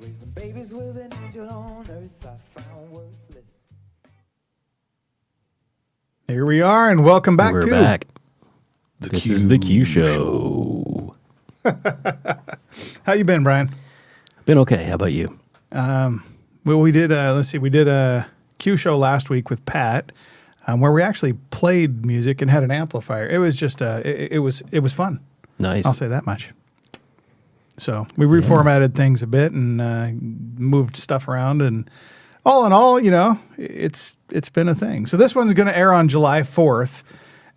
Raising babies with an angel on earth I found worthless. Here we are, and welcome back We're to back. the This Q is the Q Show. How you been, Brian? Been okay. How about you? Well, we did. We did a Q Show last week with Pat, where we actually played music and had an amplifier. It was just it was fun. Nice. I'll say that much. So we reformatted things a bit and moved stuff around, and all in all, you know, it's been a thing. So this one's going to air on July 4th,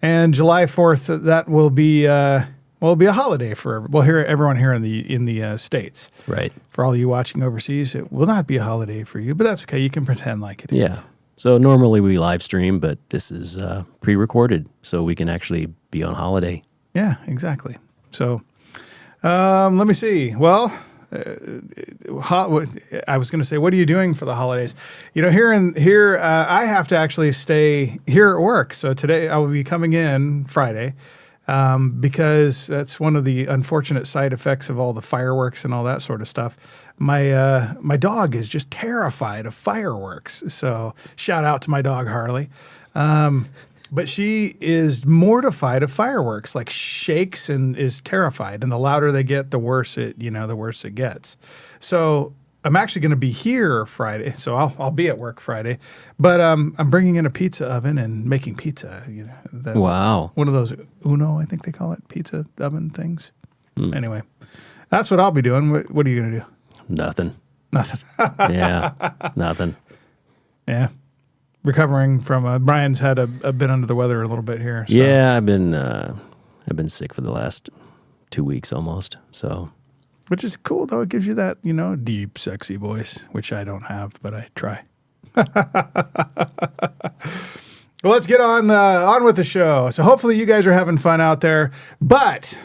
and July 4th that will be it'll be a holiday for everyone here in the States. Right. For all you watching overseas, it will not be a holiday for you, but that's okay. You can pretend like it is. Yeah. So normally we live stream, but this is pre-recorded, so we can actually be on holiday. Yeah, exactly. So let me see. Well, I was going to say, what are you doing for the holidays? You know, here, I have to actually stay here at work. So today I will be coming in Friday because that's one of the unfortunate side effects of all the fireworks and all that sort of stuff. My dog is just terrified of fireworks. So shout out to my dog, Harley. But she is mortified of fireworks, like shakes and is terrified. And the louder they get, the worse it gets. So I'm actually going to be here Friday. So I'll be at work Friday. But I'm bringing in a pizza oven and making pizza. You know, Wow. One of those Uno, I think they call it, pizza oven things. Anyway, that's what I'll be doing. What are you going to do? Nothing. Nothing. Yeah. Nothing. Yeah. Recovering from Brian's had a bit under the weather a little bit here. So. Yeah, I've been sick for the last 2 weeks almost. So, Which is cool though. It gives you that, you know, deep, sexy voice, which I don't have, but I try. Well, let's get on with the show. So hopefully you guys are having fun out there. But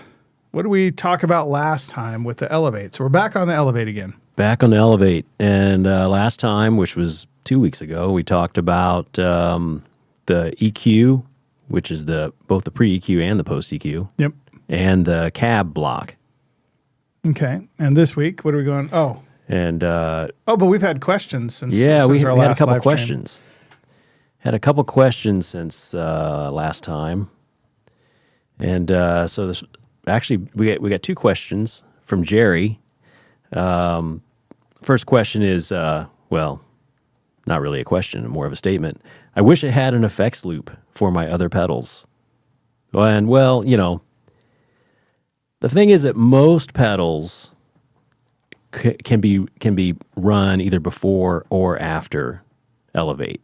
what did we talk about last time with the Elevate? So we're back on the Elevate again. back on the Elevate, and last time, which was 2 weeks ago, we talked about the EQ, which is both the pre-EQ and the post-EQ. Yep. And the cab block. Okay. And this week, what are we going? Oh. And but we've had questions since we our had a last couple live stream. questions. Had a couple questions since last time, and so this actually we got two questions from Jerry. First question is well, not really a question, more of a statement. I wish it had an effects loop for my other pedals. And well, you know, the thing is that most pedals can be run either before or after Elevate.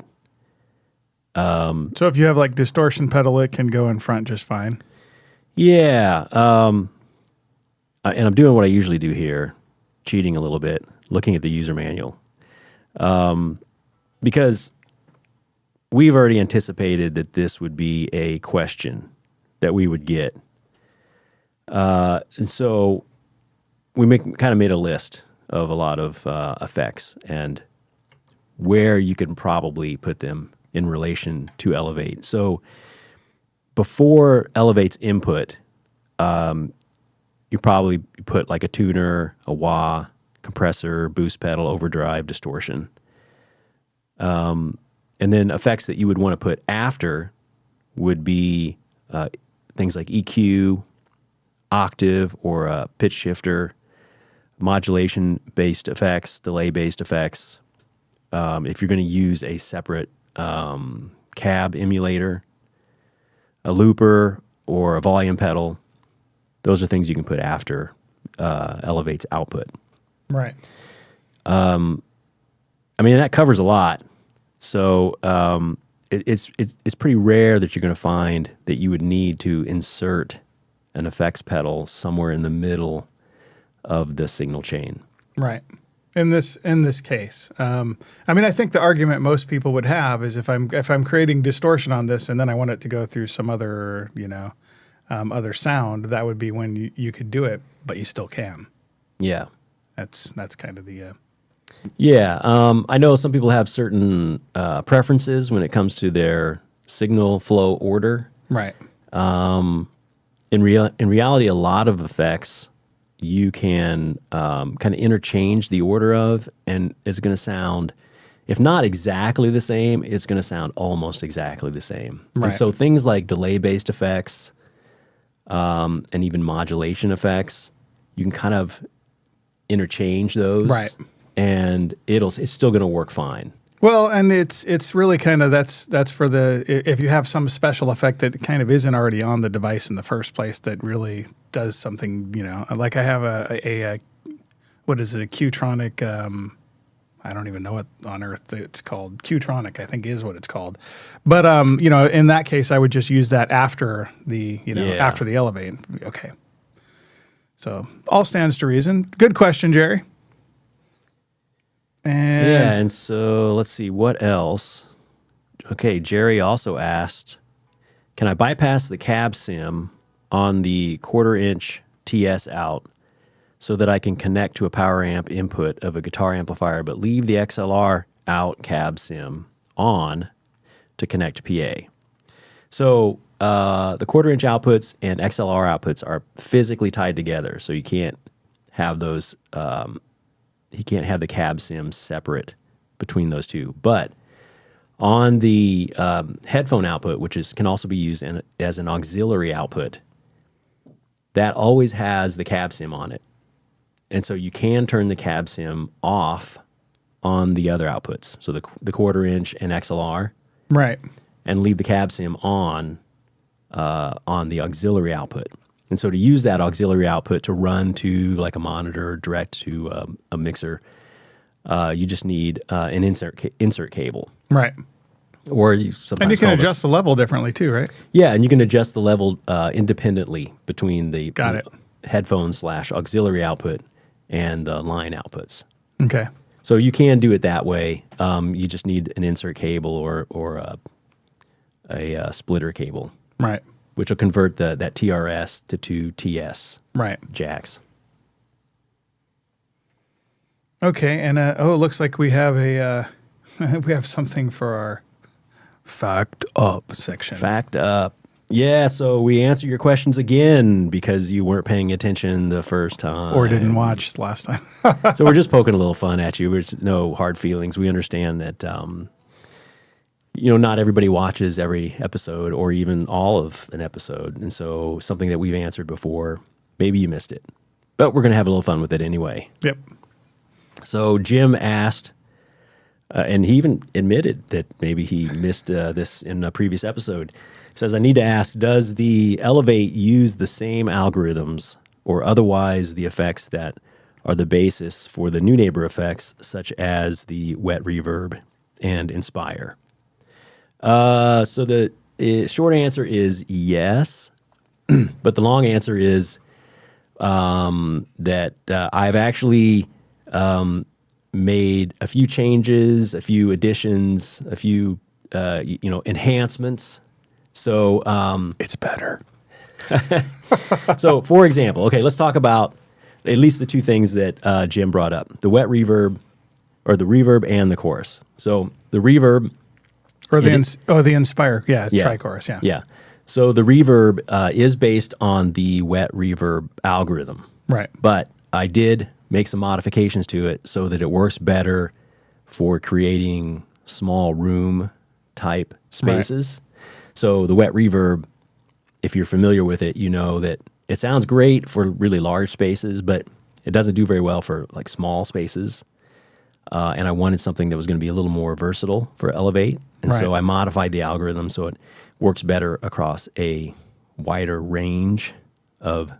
So if you have like distortion pedal, it can go in front just fine. Yeah. And I'm doing what I usually do here, cheating a little bit, looking at the user manual. Because we've already anticipated that this would be a question that we would get. And so we kind of made a list of a lot of effects and where you can probably put them in relation to Elevate. So before Elevate's input, you probably put like a tuner, a wah, compressor, boost pedal, overdrive, distortion. And then effects that you would want to put after would be things like EQ, octave, or a pitch shifter, modulation-based effects, delay-based effects. If you're going to use a separate cab emulator, a looper, or a volume pedal, those are things you can put after Elevate's output. Right. I mean, that covers a lot. So it's pretty rare that you're going to find that you would need to insert an effects pedal somewhere in the middle of the signal chain. Right. In this case, I mean, I think the argument most people would have is if I'm creating distortion on this and then I want it to go through some other, other sound, that would be when you could do it, but you still can. Yeah. That's kind of the. Yeah. I know some people have certain preferences when it comes to their signal flow order. Right. In reality, a lot of effects you can kind of interchange the order of, and it's going to sound, if not exactly the same, it's going to sound almost exactly the same. Right. And so things like delay-based effects and even modulation effects, you can kind of interchange those, Right. and it's still going to work fine. Well, and it's really kind of that's for if you have some special effect that kind of isn't already on the device in the first place that really does something, like I have a what is it, a Qtronic, I don't even know what on earth it's called. Qtronic, I think, is what it's called. But in that case, I would just use that after the after the Elevate. Okay. So all stands to reason. Good question, Jerry. And so let's see, what else? Okay, Jerry also asked, can I bypass the cab sim on the 1/4-inch TS out so that I can connect to a power amp input of a guitar amplifier, but leave the XLR out cab sim on to connect to PA? So the 1/4-inch outputs and XLR outputs are physically tied together, so you can't have those. He can't have the cab sim separate between those two. But on the headphone output, which can also be used as an auxiliary output, that always has the cab sim on it. And so you can turn the cab sim off on the other outputs, so the 1/4-inch and XLR, right, and leave the cab sim on the auxiliary output. And so to use that auxiliary output to run to like a monitor, direct to a mixer, you just need an insert cable. Right. Or you sometimes and you can adjust the level differently too, right? Yeah, and you can adjust the level independently between the headphone/auxiliary output and the line outputs. Okay. So you can do it that way. You just need an insert cable or a splitter cable. Right. Which will convert that TRS to two TS jacks. Okay, and it looks like we have we have something for our Fact Up section. Fact Up. Yeah, so we answer your questions again because you weren't paying attention the first time. Or didn't watch last time. So we're just poking a little fun at you. There's no hard feelings. We understand that not everybody watches every episode or even all of an episode. And so something that we've answered before, maybe you missed it. But we're going to have a little fun with it anyway. Yep. So Jim asked, and he even admitted that maybe he missed this in a previous episode. He says, I need to ask, does the Elevate use the same algorithms or otherwise the effects that are the basis for the new neighbor effects, such as the wet reverb and Inspire? So the short answer is yes, but the long answer is that I've actually made a few changes, a few additions, a few enhancements. So it's better. So, for example, okay, let's talk about at least the two things that Jim brought up: the wet reverb, or the reverb, and the chorus. So the reverb. Or the Inspire, tri-chorus, yeah. Yeah. So the reverb is based on the wet reverb algorithm. Right. But I did make some modifications to it so that it works better for creating small room type spaces. Right. So the wet reverb, if you're familiar with it, you know that it sounds great for really large spaces, but it doesn't do very well for like small spaces. And I wanted something that was going to be a little more versatile for Elevate. And so I modified the algorithm so it works better across a wider range of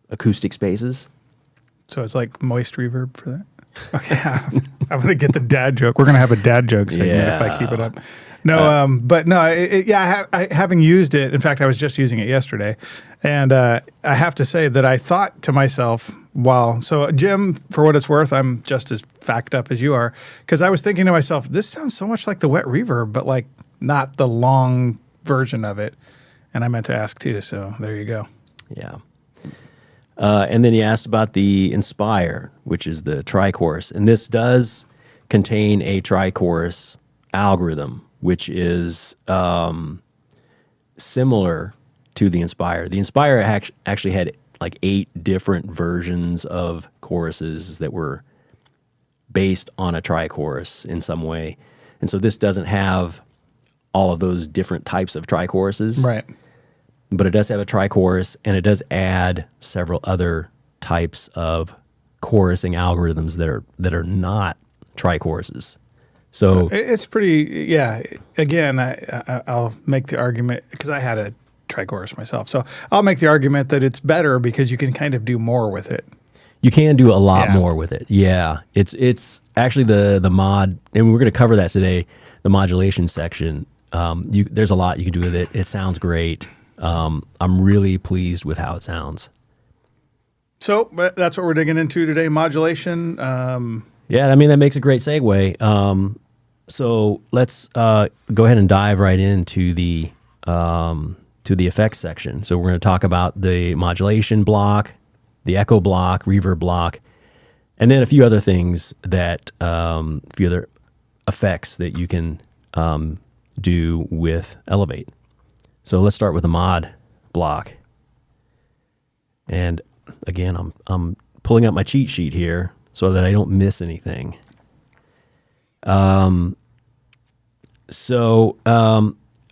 acoustic spaces. So it's like moist reverb for that? Okay, I'm going to get the dad joke. We're going to have a dad joke segment if I keep it up. No, but no, having used it, in fact, I was just using it yesterday. And I have to say that I thought to myself, wow. So, Jim, for what it's worth, I'm just as fact up as you are. Because I was thinking to myself, this sounds so much like the wet reverb, but like not the long version of it. And I meant to ask too. So, there you go. Yeah. And then he asked about the Inspire, which is the tri-chorus. And this does contain a tri-chorus algorithm, which is similar to the Inspire. The Inspire actually had like 8 different versions of choruses that were based on a tri-chorus in some way. And so this doesn't have all of those different types of tri-choruses. Right. But it does have a tri-chorus, and it does add several other types of chorusing algorithms that are not tri-choruses. So It's pretty, yeah. Again, I'll make the argument, because I had a tri-chorus myself. So I'll make the argument that it's better because you can kind of do more with it. you can do a lot Yeah. more with it. Yeah. It's actually the mod, and we're going to cover that today, the modulation section. There's a lot you can do with it. It sounds great. I'm really pleased with how it sounds. So that's what we're digging into today, modulation. Yeah, I mean, that makes a great segue. So let's go ahead and dive right into the effects section. So we're going to talk about the modulation block, the echo block, reverb block, and then a few other things that, a few other effects that you can do with Elevate. So let's start with the mod block. And again, I'm pulling up my cheat sheet here so that I don't miss anything.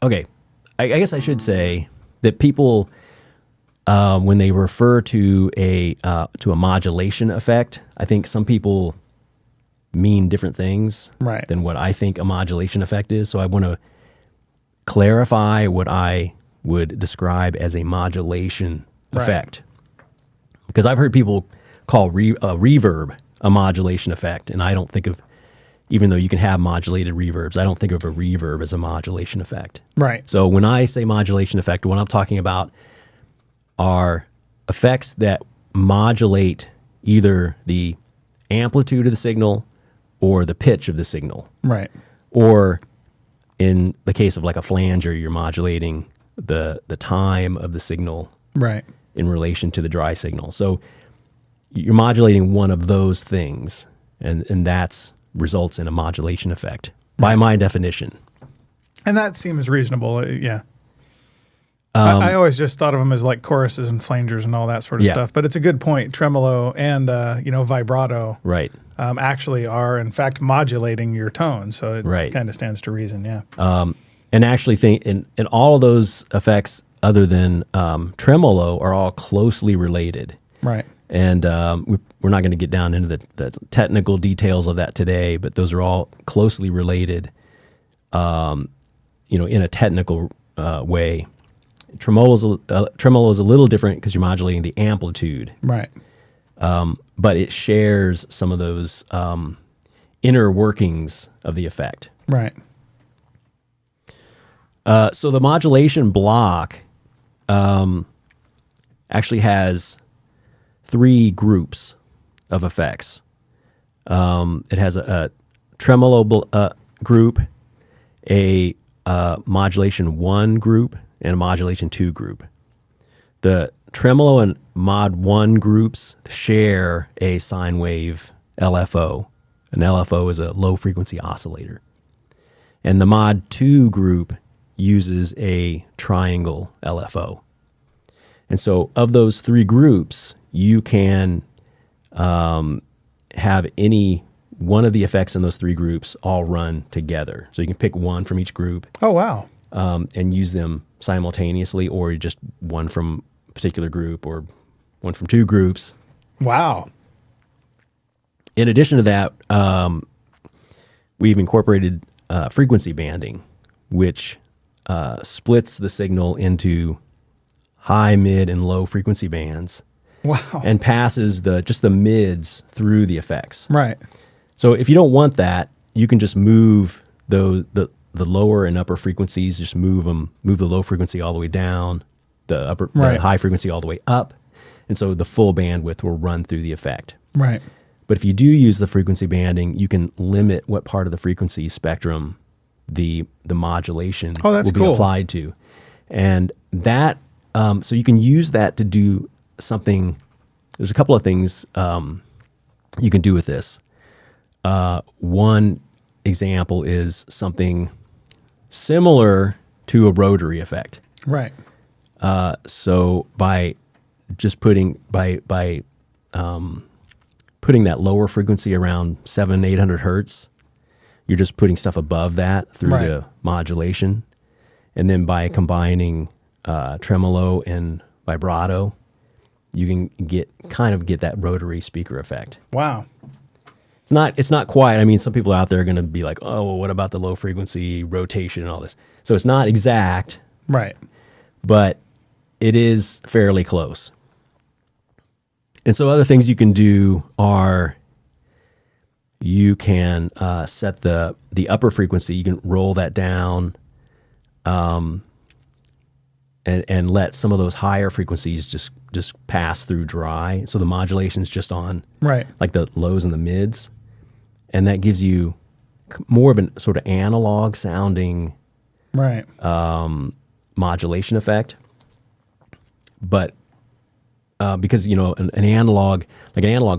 Okay. I guess I should say that people, when they refer to a modulation effect, I think some people mean different things Right. than what I think a modulation effect is. So I want to clarify what I would describe as a modulation Right. effect. Because I've heard people call reverb a modulation effect, and I don't think of, even though you can have modulated reverbs, I don't think of a reverb as a modulation effect. Right. So when I say modulation effect, what I'm talking about are effects that modulate either the amplitude of the signal or the pitch of the signal. Right. Or in the case of like a flanger, you're modulating the time of the signal Right. in relation to the dry signal. So you're modulating one of those things, and that's results in a modulation effect by my definition. And that seems reasonable. Yeah. I always just thought of them as like choruses and flangers and all that sort of Yeah. stuff. But it's a good point. Tremolo and vibrato Right. actually are in fact modulating your tone. So it Right. kind of stands to reason. Yeah. And actually think in all of those effects other than tremolo are all closely related. Right. And we're not going to get down into the technical details of that today, but those are all closely related, in a technical way. Tremolo is a little different because you're modulating the amplitude, Right. but it shares some of those inner workings of the effect. Right. So the modulation block actually has 3 groups of effects. It has a tremolo group, a modulation 1 group, and a modulation 2 group. The tremolo and mod 1 groups share a sine wave LFO. An LFO is a low frequency oscillator. And the mod 2 group uses a triangle LFO. And so of those 3 groups, you can have any one of the effects in those 3 groups all run together. So you can pick one from each group Oh, wow. and use them simultaneously, or just one from a particular group or one from 2 groups. Wow. In addition to that, we've incorporated frequency banding, which splits the signal into high, mid, and low frequency bands, Wow. and passes just the mids through the effects. Right. So if you don't want that, you can just move the lower and upper frequencies. Just move the low frequency all the way down, the Right. high frequency all the way up, and so the full bandwidth will run through the effect. Right. But if you do use the frequency banding, you can limit what part of the frequency spectrum the modulation Oh, that's will be cool. applied to. And that, so you can use that to do something. There's a couple of things you can do with this. One example is something similar to a rotary effect. Right. So by just putting putting that lower frequency around 700-800 hertz, you're just putting stuff above that through Right. the modulation. And then by combining tremolo and vibrato, you can get that rotary speaker effect. Wow. It's not quite. I mean, some people out there are going to be like, oh, well, what about the low frequency rotation and all this? So it's not exact, Right. but it is fairly close. And so other things you can do are you can set the upper frequency. You can roll that down and let some of those higher frequencies just pass through dry. So the modulation's just on Right. like the lows and the mids. And that gives you more of a sort of analog sounding Right. modulation effect. But because an analog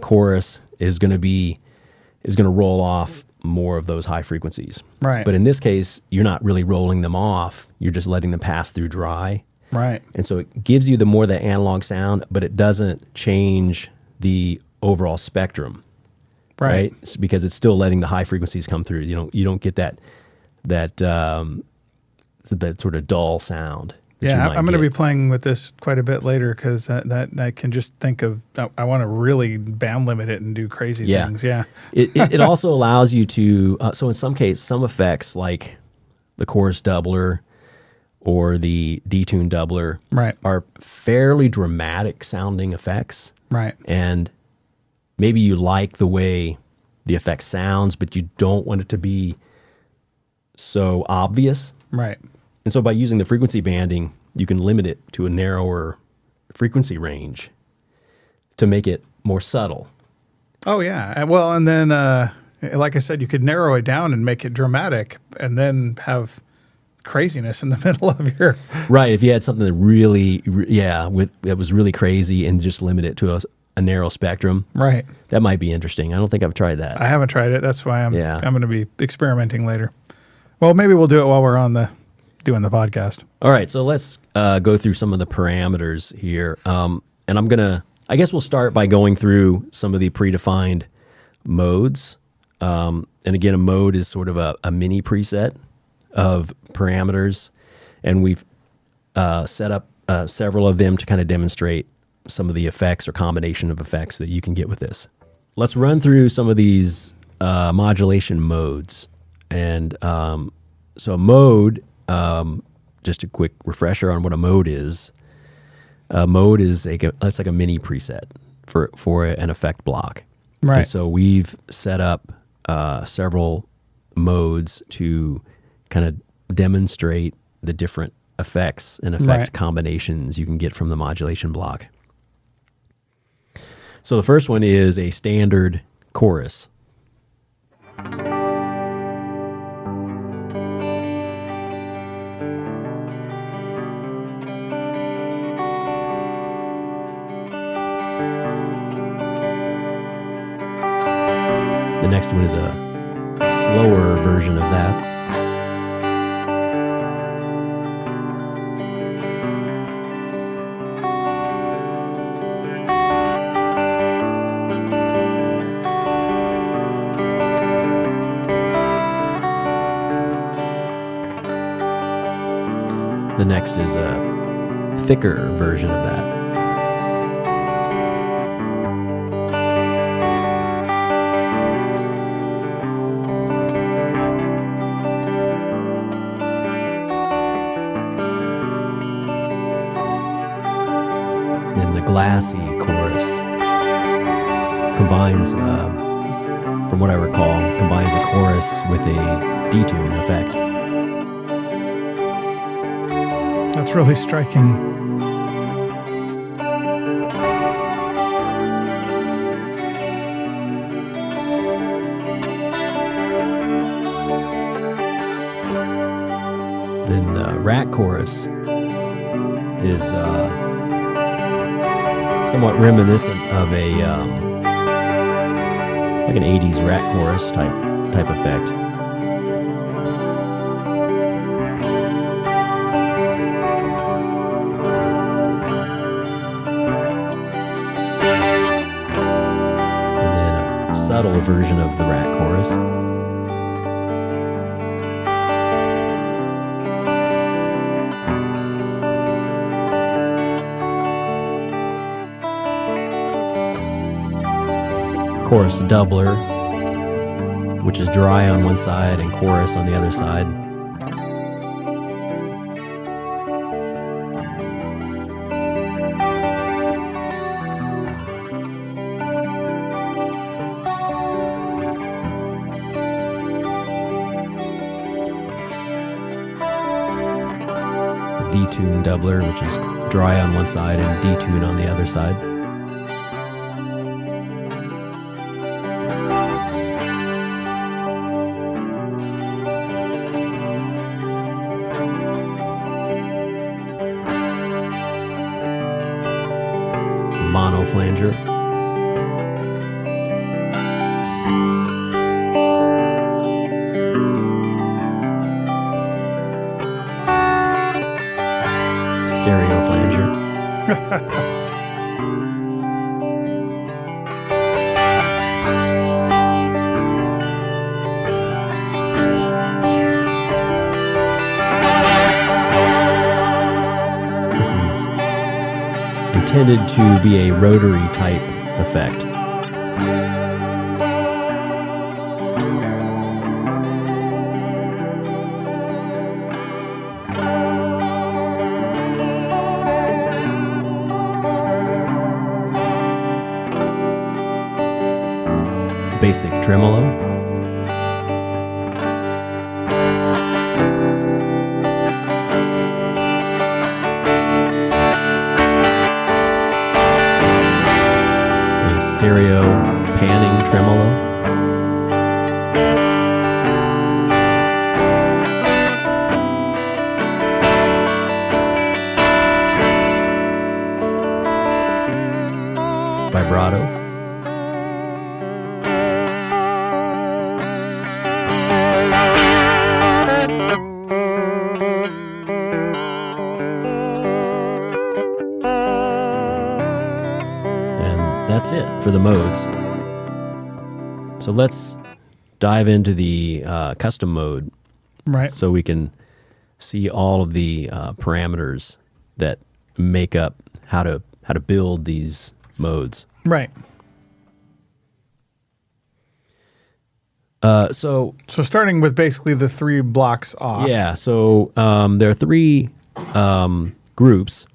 chorus is going to roll off more of those high frequencies. Right. But in this case, you're not really rolling them off. You're just letting them pass through dry. Right. And so it gives you the more the analog sound, but it doesn't change the overall spectrum. Right. It's because it's still letting the high frequencies come through. You don't get that sort of dull sound. Yeah, I'm going to be playing with this quite a bit later because that I can just think of. I want to really band limit it and do crazy things. Yeah. It also allows you to. So in some effects like the chorus doubler or the detune doubler, Right. are fairly dramatic sounding effects. Right. And maybe you like the way the effect sounds, but you don't want it to be so obvious. Right. And so by using the frequency banding, you can limit it to a narrower frequency range to make it more subtle. Oh yeah. Well, and then like I said, you could narrow it down and make it dramatic, and then have craziness in the middle of your. Right. If you had something that really, that was really crazy, and just limit it to a narrow spectrum. Right. That might be interesting. I don't think I've tried that. I haven't tried it. That's why I'm Yeah. going to be experimenting later. Well, maybe we'll do it while we're doing the podcast. All right, so let's go through some of the parameters here. And I guess we'll start by going through some of the predefined modes. And again, a mode is sort of a mini preset of parameters. And we've set up several of them to kind of demonstrate some of the effects or combination of effects that you can get with this. Let's run through some of these modulation modes. And so a mode, just a quick refresher on what a mode is. A mode is it's like a mini preset for an effect block. Right. And so we've set up several modes to kind of demonstrate the different effects and effect Right. combinations you can get from the modulation block. So the first one is a standard chorus. The next one is a slower version of that. The next is a thicker version of that. Then the glassy chorus combines, from what I recall, combines a chorus with a detune effect. That's really striking. Then the rat chorus is somewhat reminiscent of a like an 80s rat chorus type effect. subtle version of the rat chorus. Chorus doubler, which is dry on one side and chorus on the other side. Detune doubler, which is dry on one side and detune on the other side. Mono flanger. Stereo flanger. This is intended to be a rotary type effect. Basic tremolo. A stereo panning tremolo. Vibrato. That's it for the modes. So let's dive into the custom mode, Right. so we can see all of the parameters that make up how to build these modes. Right. So starting with basically the 3 blocks off. yeah, so there are 3 groups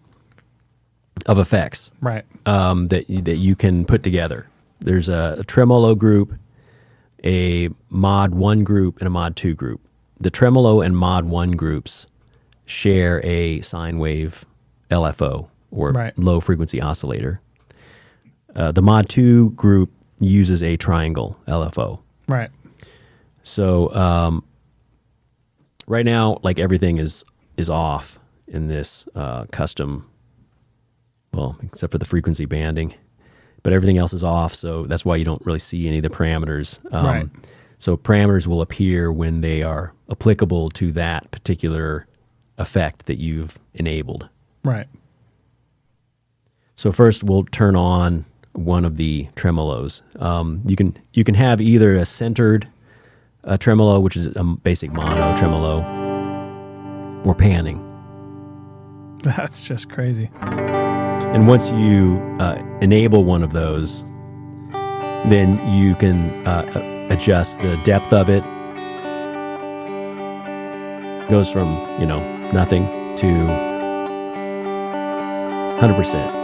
of effects. Right. That you can put together. There's a tremolo group, a mod 1 group, and a mod 2 group. The tremolo and mod 1 groups share a sine wave LFO, or Right. low frequency oscillator. The mod 2 group uses a triangle LFO. Right. So right now, like, everything is off in this custom. Well, except for the frequency banding, but everything else is off, so that's why you don't really see any of the parameters. Right. So parameters will appear when they are applicable to that particular effect that you've enabled. Right. So first, we'll turn on one of the tremolos. You can have either a centered tremolo, which is a basic mono tremolo, or panning. That's just crazy. And once you enable one of those, then you can adjust the depth of it. Goes from, nothing to 100%.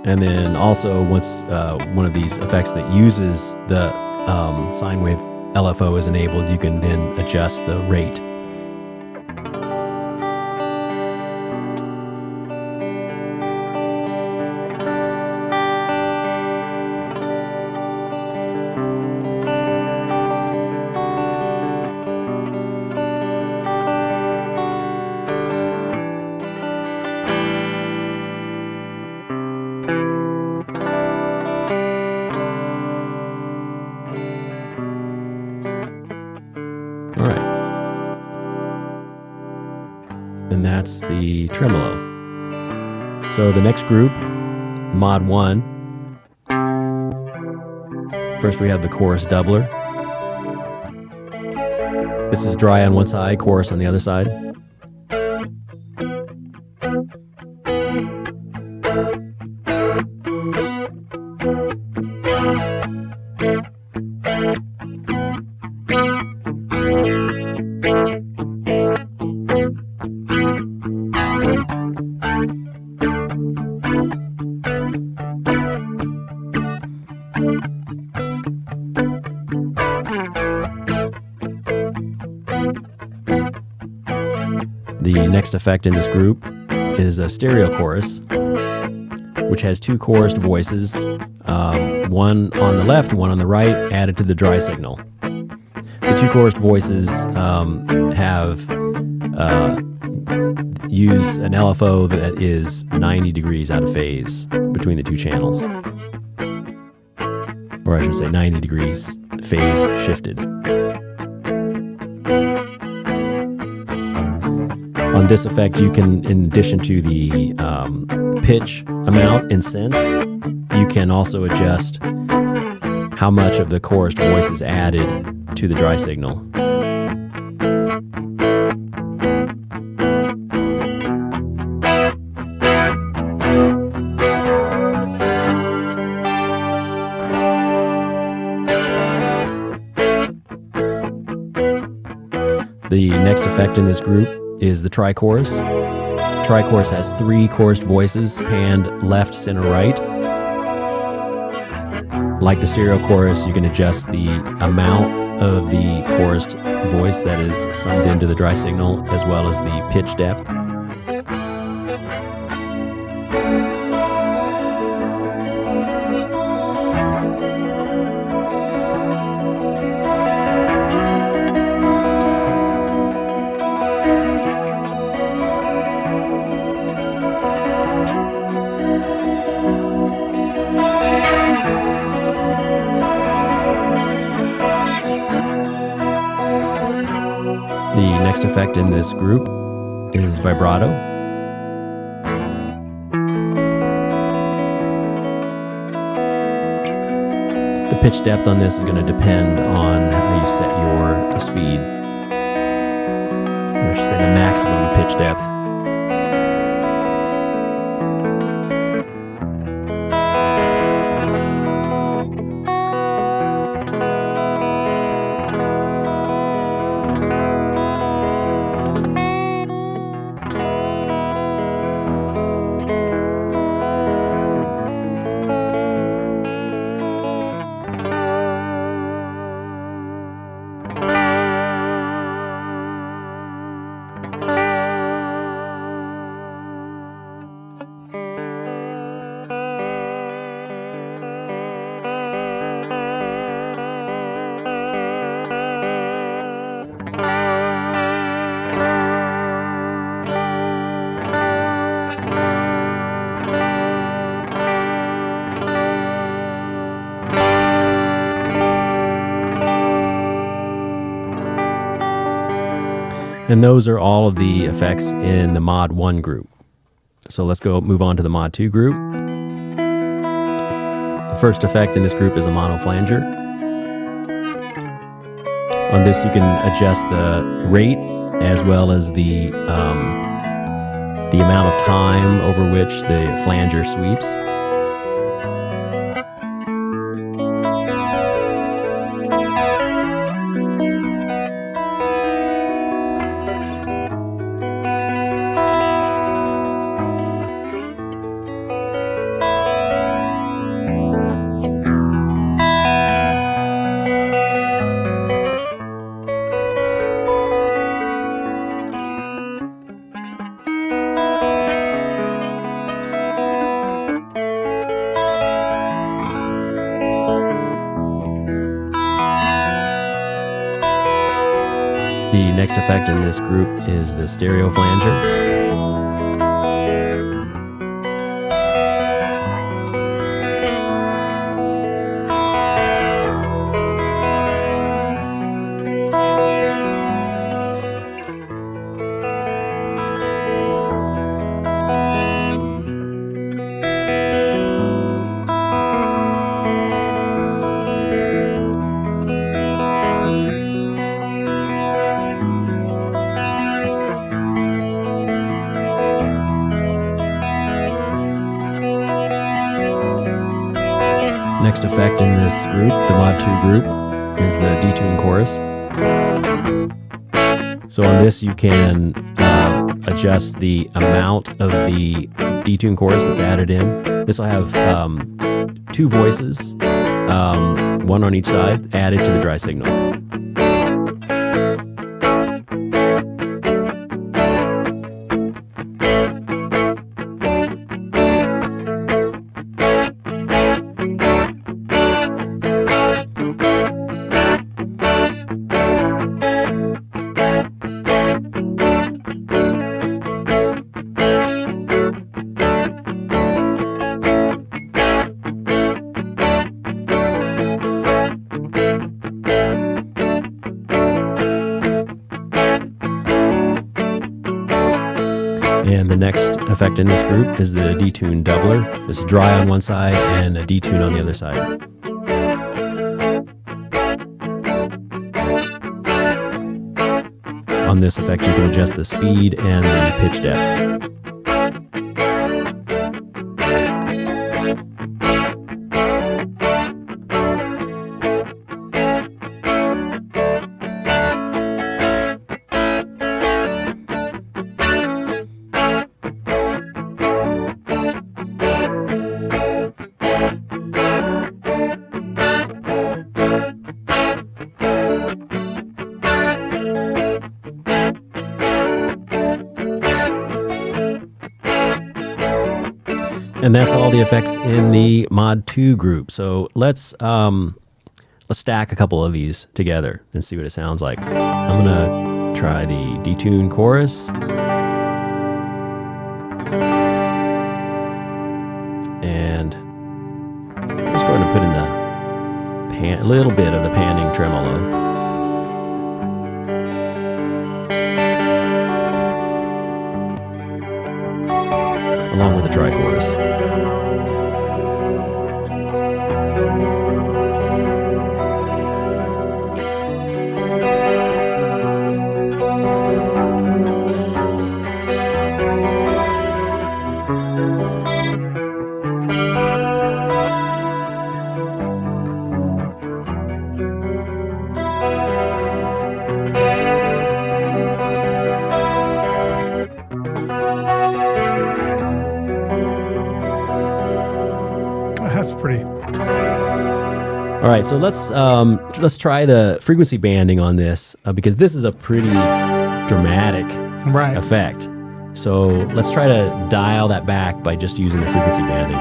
And then also, once one of these effects that uses the sine wave LFO is enabled, you can then adjust the rate. and that's the tremolo. So the next group, Mod 1, first we have the chorus doubler. This is dry on one side, chorus on the other side. The next effect in this group is a stereo chorus, which has two chorused voices, one on the left and one on the right, added to the dry signal. The two chorused voices use an LFO that is 90 degrees out of phase between the two channels. Or I should say 90 degrees phase shifted. On this effect, you can, in addition to the pitch amount and sense, you can also adjust how much of the chorused voice is added to the dry signal. The next effect in this group is the tri-chorus. Tri-chorus has three chorused voices panned left, center, right. Like the stereo chorus, you can adjust the amount of the chorused voice that is summed into the dry signal, as well as the pitch depth. The next effect in this group is vibrato. The pitch depth on this is going to depend on how you set your speed. Or I should say the maximum pitch depth. And those are all of the effects in the Mod 1 group. So let's move on to the Mod 2 group. The first effect in this group is a mono flanger. On this you can adjust the rate as well as the amount of time over which the flanger sweeps. The next effect in this group is the stereo flanger. next effect in this group, the Mod 2 group, is the detune chorus. So on this, you can adjust the amount of the detune chorus that's added in. This will have 2 voices, one on each side, added to the dry signal. And the next effect in this group is the detune doubler. This is dry on one side and a detune on the other side. On this effect, you can adjust the speed and the pitch depth. And that's all the effects in the Mod 2 group. So let's stack a couple of these together and see what it sounds like. I'm gonna try the detune chorus. And I'm just going to put in a little bit of the panning tremolo. Along with the tri-chorus. That's pretty. All right, so let's try the frequency banding on this because this is a pretty dramatic effect. So let's try to dial that back by just using the frequency banding.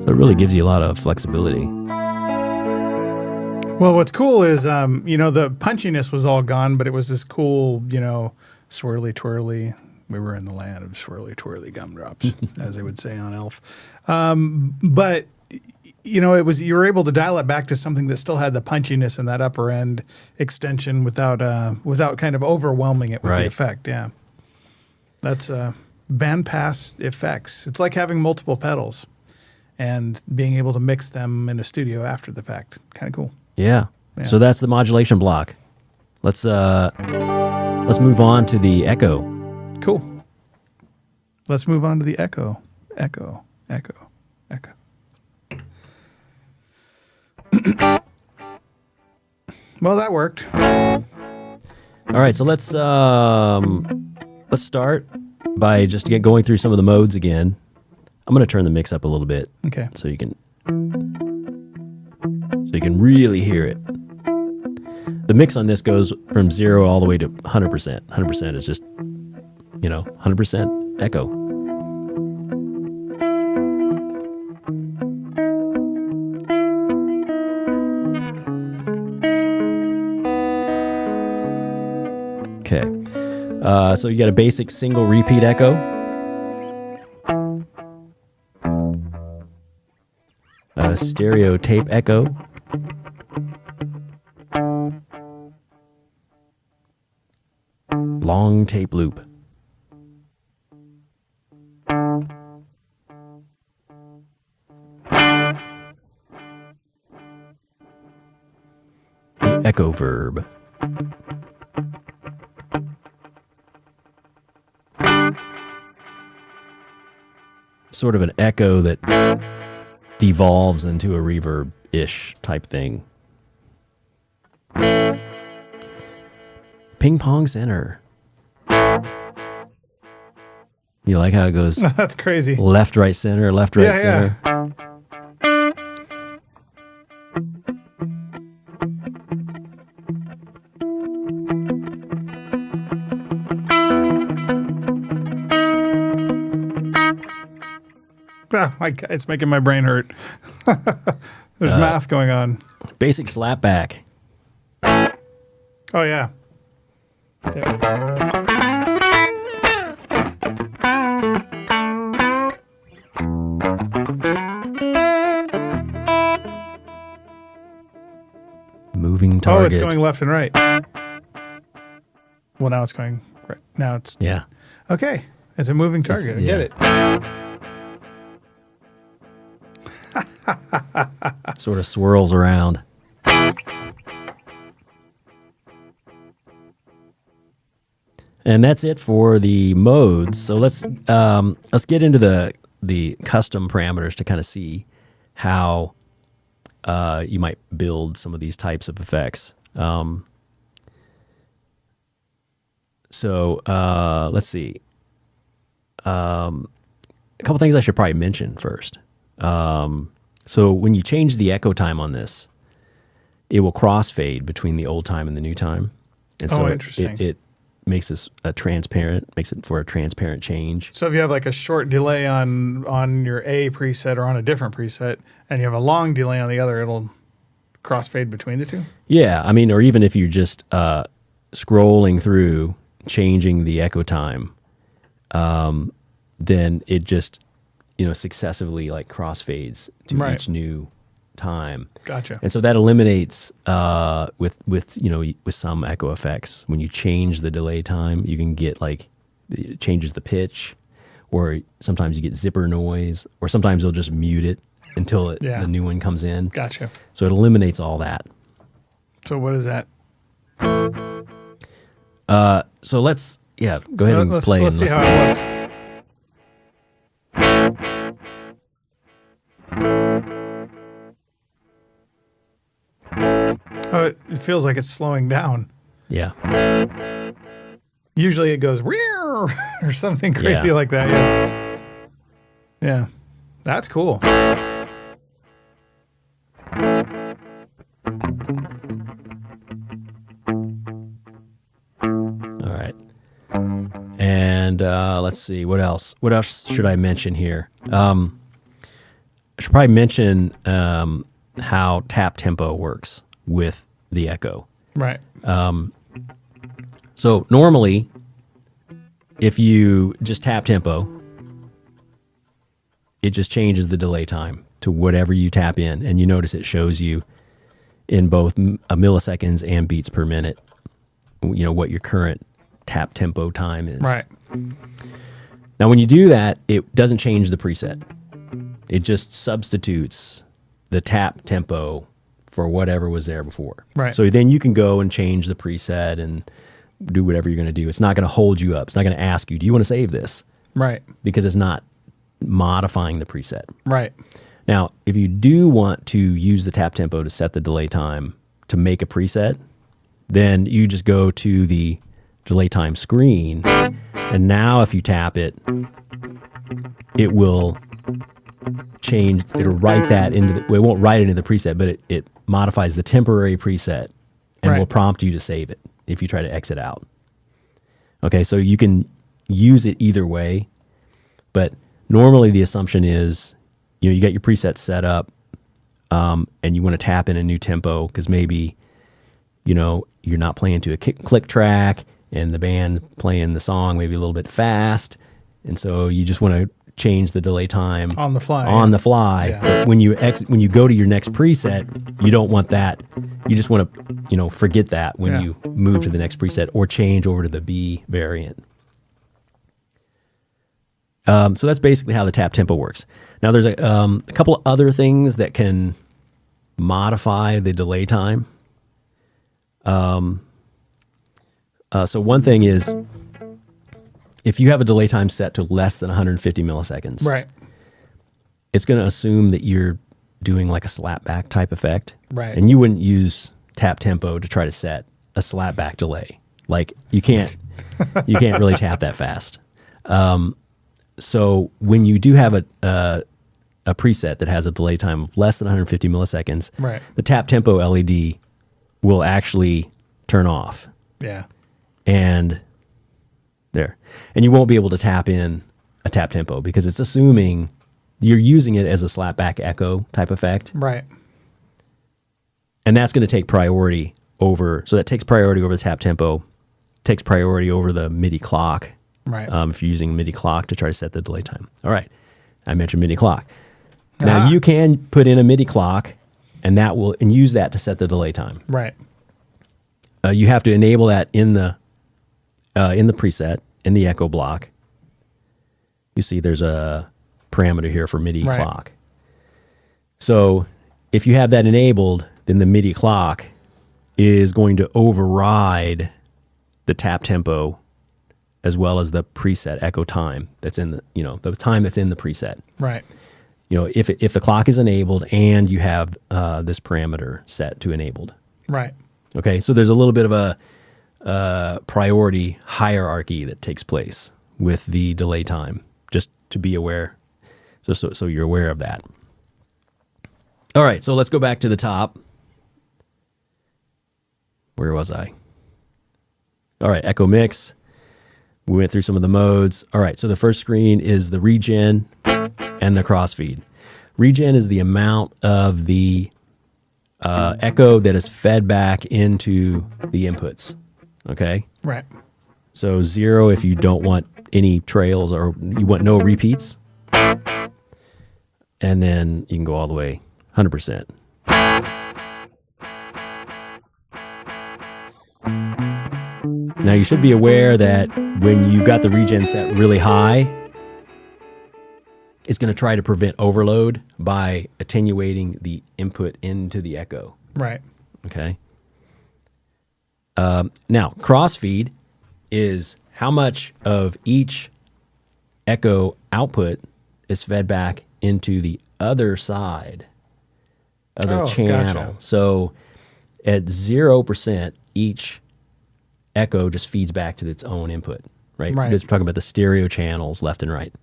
So it really gives you a lot of flexibility. Well, what's cool is, the punchiness was all gone, but it was this cool, swirly twirly. We were in the land of swirly twirly gumdrops, as they would say on Elf. But you were able to dial it back to something that still had the punchiness and that upper end extension without kind of overwhelming it with the effect. Yeah, that's bandpass effects. It's like having multiple pedals and being able to mix them in a studio after the fact. Kind of cool. Yeah. So that's the modulation block. Let's move on to the echo. Cool. Let's move on to the echo. Echo, echo, echo. Well, that worked. All right, so let's start by just going through some of the modes again. I'm going to turn the mix up a little bit. Okay. So you can really hear it. The mix on this goes from 0 all the way to 100%. 100% is just, 100% echo. Okay. So you got a basic single repeat echo. A stereo tape echo. Long tape loop. The echo verb. Sort of an echo that devolves into a reverb-ish type thing. Ping pong center. You like how it goes? That's crazy. Left, right, center, left, right, center. Yeah. Oh, it's making my brain hurt. There's math going on. Basic slapback. Oh, yeah. Moving Oh, target. it's going left and right. Well, now it's going right. Now it's... Yeah. Okay. It's a moving target. I get it. Sort of swirls around. And that's it for the modes. So let's get into the custom parameters to kind of see how you might build some of these types of effects. So let's see. A couple things I should probably mention first. So when you change the echo time on this, it will crossfade between the old time and the new time. And so interesting. It makes this makes it for a transparent change. So if you have like a short delay on your A preset or on a different preset, and you have a long delay on the other, it'll crossfade between the two? Yeah, I mean, or even if you're just scrolling through, changing the echo time, then it just successively like crossfades to each new time. Gotcha. And so that eliminates with some echo effects. When you change the delay time, you can get like it changes the pitch, or sometimes you get zipper noise, or sometimes they'll just mute it until the new one comes in. Gotcha. So it eliminates all that. So what is that? So let's go ahead and play. Let's see how it looks. Oh, it feels like it's slowing down. Yeah. Usually it goes or something crazy like that. Yeah. Yeah. That's cool. All right. And let's see, what else? What else should I mention here? I should probably mention how tap tempo works with the echo. Right. So normally, if you just tap tempo, it just changes the delay time to whatever you tap in. And you notice it shows you in both milliseconds and beats per minute, what your current tap tempo time is. Right. Now, when you do that, it doesn't change the preset. It just substitutes the tap tempo for whatever was there before. Right. So then you can go and change the preset and do whatever you're going to do. It's not going to hold you up. It's not going to ask you, do you want to save this? Right. because it's not modifying the preset. Right. Now, if you do want to use the tap tempo to set the delay time to make a preset, then you just go to the delay time screen, and now if you tap it, it will change, it'll write that into the, well, it won't write it into the preset, but it modifies the temporary preset and Right. will prompt you to save it if you try to exit out. Okay, so you can use it either way, but normally the assumption is, you get your preset set up, and you want to tap in a new tempo because maybe, you're not playing to a click track and the band playing the song maybe a little bit fast, and so you just want to change the delay time On the fly. On the fly. Yeah. But when you go to your next preset, you don't want that. You just want to forget that when Yeah. you move to the next preset or change over to the B variant. So that's basically how the tap tempo works. Now there's a couple of other things that can modify the delay time. So one thing is, if you have a delay time set to less than 150 milliseconds, Right. it's going to assume that you're doing like a slapback type effect. Right. And you wouldn't use tap tempo to try to set a slapback delay. Like you can't really tap that fast. So when you do have a preset that has a delay time of less than 150 milliseconds, Right. the tap tempo LED will actually turn off. Yeah. And you won't be able to tap in a tap tempo because it's assuming you're using it as a slapback echo type effect. Right. And that's going to take priority over, so that takes priority over the tap tempo, takes priority over the MIDI clock. Right. If you're using MIDI clock to try to set the delay time. All right. I mentioned MIDI clock. Now you can put in a MIDI clock and use that to set the delay time. Right. You have to enable that in the preset, in the echo block. You see there's a parameter here for MIDI Right. clock. So if you have that enabled, then the MIDI clock is going to override the tap tempo as well as the preset echo time that's in the time that's in the preset. Right. If the clock is enabled and you have this parameter set to enabled. Right. Okay, so there's a little bit of a priority hierarchy that takes place with the delay time, just to be aware, so you're aware of that. All right, so let's go back to the top. Where was I? All right, Echo Mix. We went through some of the modes. All right, so the first screen is the regen and the crossfeed. Regen is the amount of the echo that is fed back into the inputs. Okay? Right. So 0 if you don't want any trails or you want no repeats. And then you can go all the way 100%. Now you should be aware that when you've got the regen set really high, it's going to try to prevent overload by attenuating the input into the echo. Right. Okay. Now, crossfeed is how much of each echo output is fed back into the other side, other channel. Gotcha. So at 0%, each echo just feeds back to its own input, right? Right. Because we're talking about the stereo channels left and right.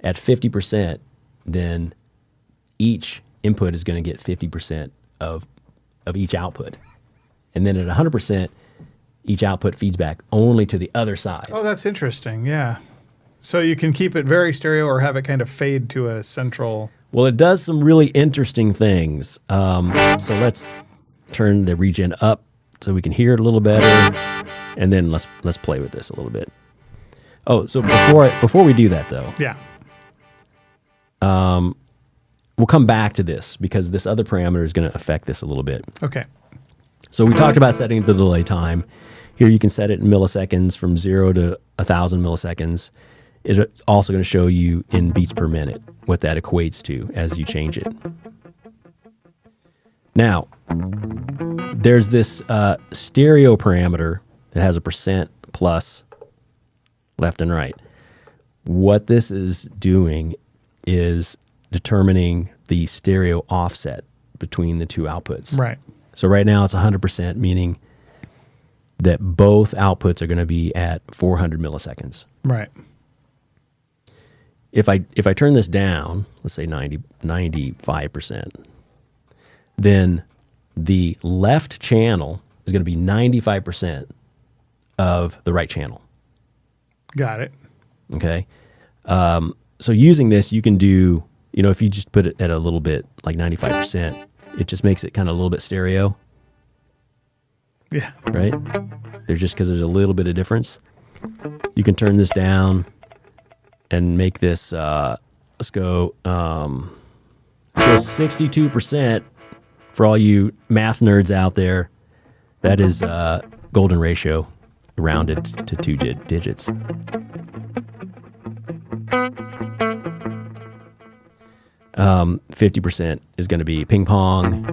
At 50%, then each input is going to get 50% of each output. And then at 100%, each output feeds back only to the other side. Oh, that's interesting. Yeah. So you can keep it very stereo or have it kind of fade to a central. Well, it does some really interesting things. So let's turn the regen up so we can hear it a little better, and then let's play with this a little bit. Oh, so before we do that though, Yeah. we'll come back to this because this other parameter is going to affect this a little bit. Okay. So we talked about setting the delay time. Here you can set it in milliseconds from 0 to 1,000 milliseconds. It's also going to show you in beats per minute what that equates to as you change it. Now, there's this stereo parameter that has a % plus left and right. What this is doing is determining the stereo offset between the two outputs. Right. So right now it's 100%, meaning that both outputs are going to be at 400 milliseconds. Right. If I turn this down, let's say 95%, then the left channel is going to be 95% of the right channel. Got it. Okay. So using this, you can do, if you just put it at a little bit, like 95%, it just makes it kind of a little bit stereo, Yeah. right? Because there's a little bit of difference. You can turn this down and make this, let's go 62% for all you math nerds out there. That is golden ratio rounded to two digits. Um, 50% is going to be ping pong.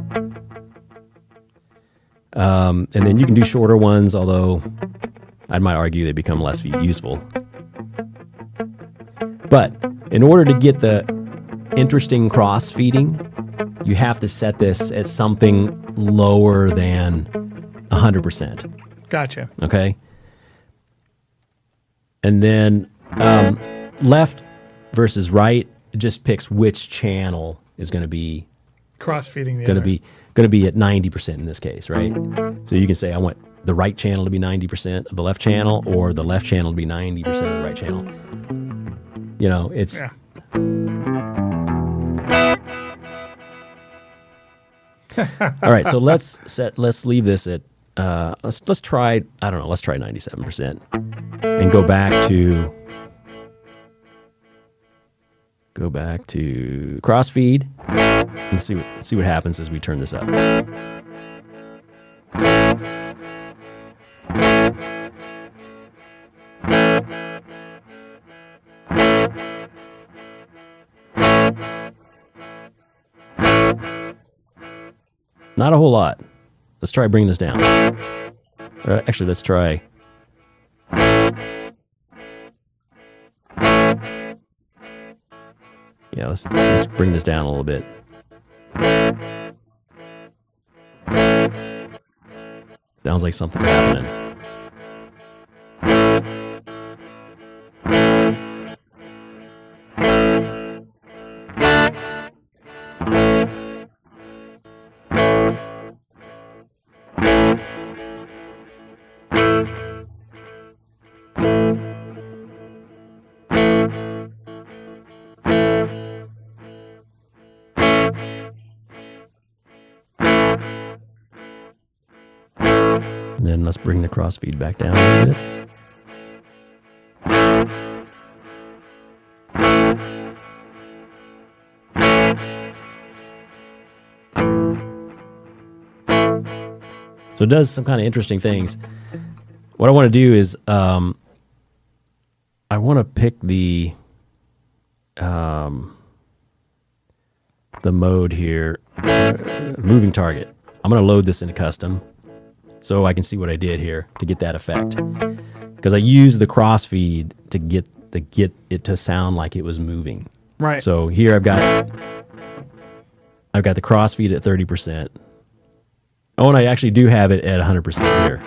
And then you can do shorter ones, although I might argue they become less useful. But in order to get the interesting cross feeding, you have to set this at something lower than 100%. Gotcha. Okay. And then left versus right, it just picks which channel is going to be Cross-feeding the going other. to be at 90% in this case, right? So you can say I want the right channel to be 90% of the left channel, or the left channel to be 90% of the right channel. It's Yeah. all right. So let's leave this at let's try 97% and go back to crossfeed and see what happens as we turn this up. Not a whole lot. Let's try bringing this down. Actually, let's try. Yeah, let's bring this down a little bit. Sounds like something's happening. And then let's bring the crossfeed back down a little bit. So it does some kind of interesting things. What I want to do is I want to pick the mode here, moving target. I'm going to load this into custom so I can see what I did here to get that effect. Because I used the crossfeed to get it to sound like it was moving. Right. So here I've got the crossfeed at 30%. Oh, and I actually do have it at 100% here.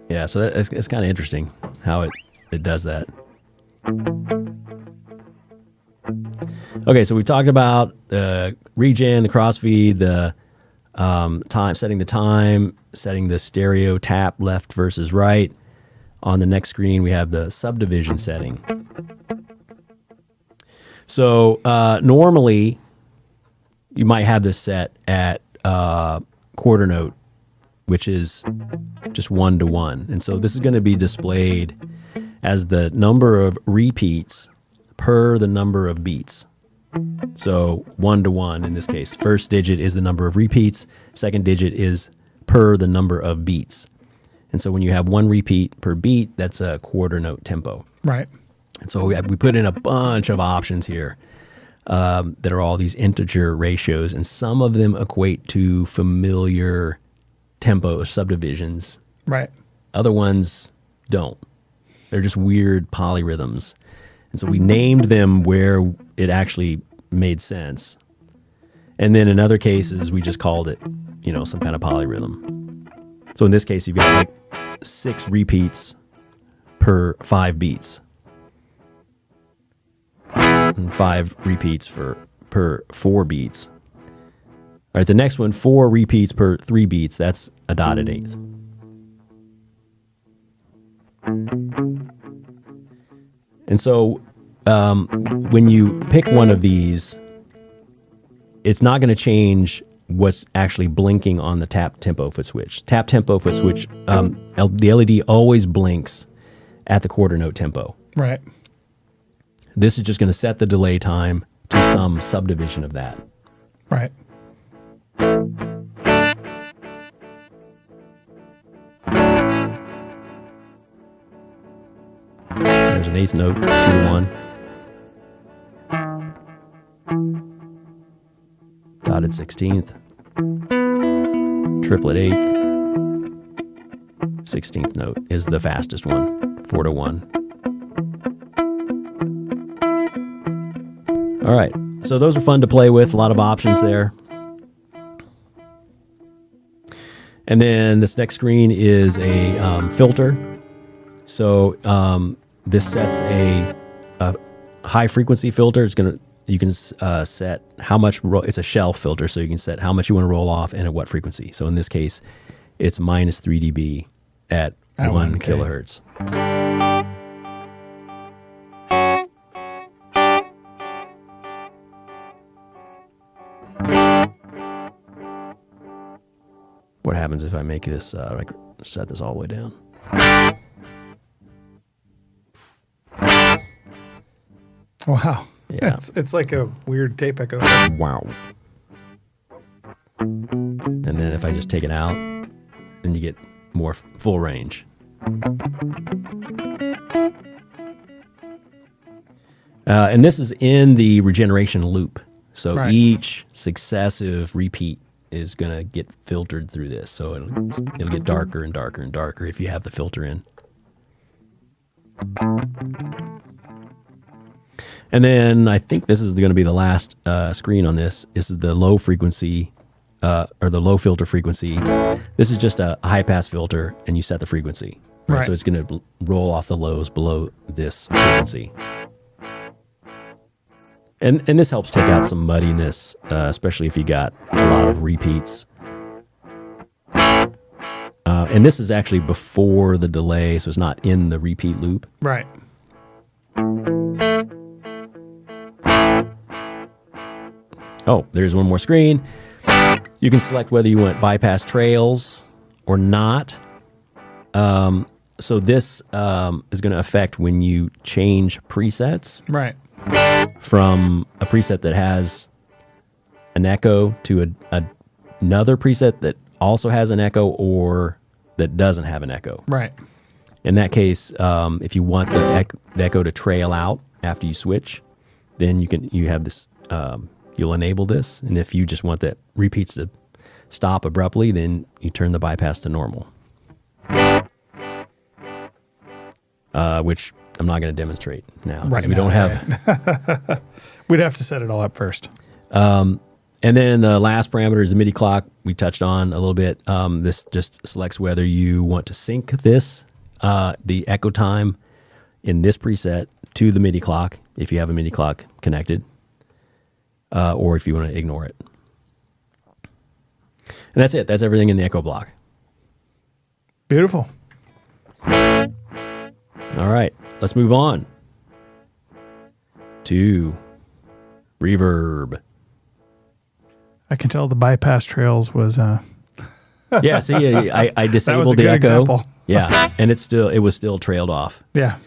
Yeah, so it's kind of interesting how it does that. Okay, so we talked about the regen, the crossfeed, the time, setting the stereo tap left versus right. On the next screen, we have the subdivision setting. So normally, you might have this set at quarter note, which is just 1-to-1. And so this is going to be displayed as the number of repeats per the number of beats. So 1-to-1 in this case. First digit is the number of repeats. Second digit is per the number of beats. And so when you have one repeat per beat, that's a quarter note tempo. Right. And so we put in a bunch of options here that are all these integer ratios, and some of them equate to familiar tempo subdivisions. Right. Other ones don't. They're just weird polyrhythms. And so we named them where it actually made sense. And then in other cases, we just called it, some kind of polyrhythm. So in this case, you've got like 6 repeats per 5 beats. And 5 repeats per 4 beats. All right, the next one, 4 repeats per 3 beats. That's a dotted eighth. And so when you pick one of these, it's not going to change what's actually blinking on the tap tempo foot switch. Tap tempo foot switch, the LED always blinks at the quarter note tempo. Right. This is just going to set the delay time to some subdivision of that. Right. There's an eighth note, 2 to 1. Dotted 16th. Triplet eighth. 16th note is the fastest one, 4 to 1. All right, so those are fun to play with, a lot of options there. And then this next screen is a filter. So this sets a high frequency filter. You can set how much. It's a shelf filter, so you can set how much you want to roll off and at what frequency. So in this case, it's minus 3 dB at 1 kilohertz. What happens if I make this, set this all the way down? Wow. Yeah. It's like a weird tape echo. Wow. And then if I just take it out, then you get more full range. And this is in the regeneration loop. So Right. each successive repeat is going to get filtered through this. So it'll get darker and darker and darker if you have the filter in. And then I think this is going to be the last screen on this. This is the low frequency or the low filter frequency. This is just a high pass filter, and you set the frequency. Right? So it's going to roll off the lows below this frequency. And this helps take out some muddiness, especially if you got a lot of repeats. And this is actually before the delay, so it's not in the repeat loop. Right. Oh, there's one more screen. You can select whether you want bypass trails or not. So this is going to affect when you change presets. Right. From a preset that has an echo to another preset that also has an echo or that doesn't have an echo. Right. In that case, if you want the echo to trail out after you switch, then you have this, you'll enable this. And if you just want the repeats to stop abruptly, then you turn the bypass to normal. Which I'm not going to demonstrate now because we don't have. We'd have to set it all up first. And then the last parameter is the MIDI clock. We touched on a little bit. This just selects whether you want to sync this, the echo time in this preset to the MIDI clock, if you have a MIDI clock connected, or if you want to ignore it. And that's it. That's everything in the echo block. Beautiful. All right, let's move on to reverb. I can tell the bypass trails was Yeah, see, I disabled the echo. Example. Yeah, and it was still trailed off. Yeah.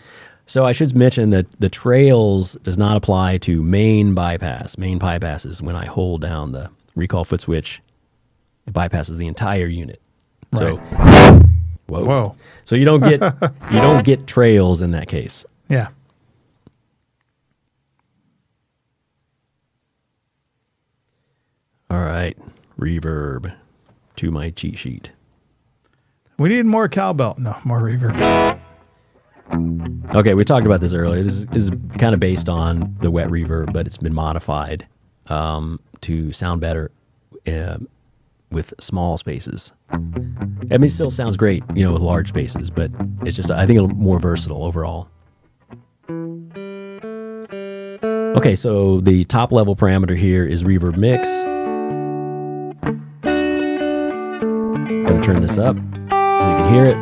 So I should mention that the trails does not apply to main bypass. Main bypass is when I hold down the recall foot switch, it bypasses the entire unit. Right. So Whoa. So you don't get trails in that case. Yeah. All right, reverb to my cheat sheet. We need more cowbell. No, more reverb. Okay, we talked about this earlier. This is kind of based on the wet reverb, but it's been modified to sound better with small spaces. I mean, it still sounds great, with large spaces, but it's just, I think, a little more versatile overall. Okay, so the top level parameter here is reverb mix. Gonna turn this up so you can hear it.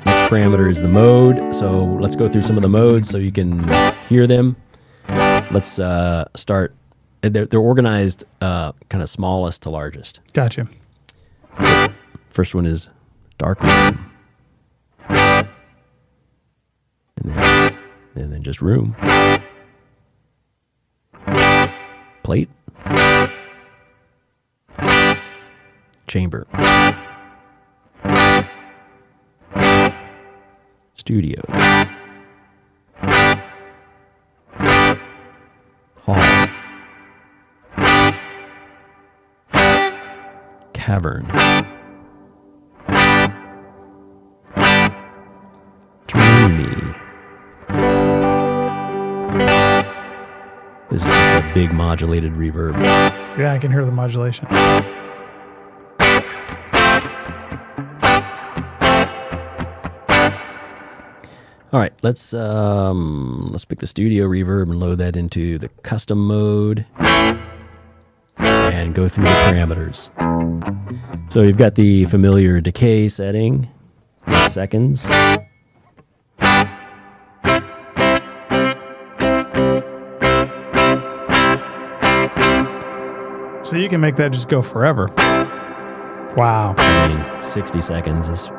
Next parameter is the mode. So let's go through some of the modes so you can hear them. Let's start. They're organized kind of smallest to largest. Gotcha. So first one is dark room. And then just room. Plate. Chamber. Studio. Hall. Cavern. Dreamy. This is just a big modulated reverb. Yeah, I can hear the modulation. All right, let's pick the studio reverb and load that into the custom mode and go through the parameters. So you've got the familiar decay setting, seconds. So you can make that just go forever. Wow. I mean, 60 seconds is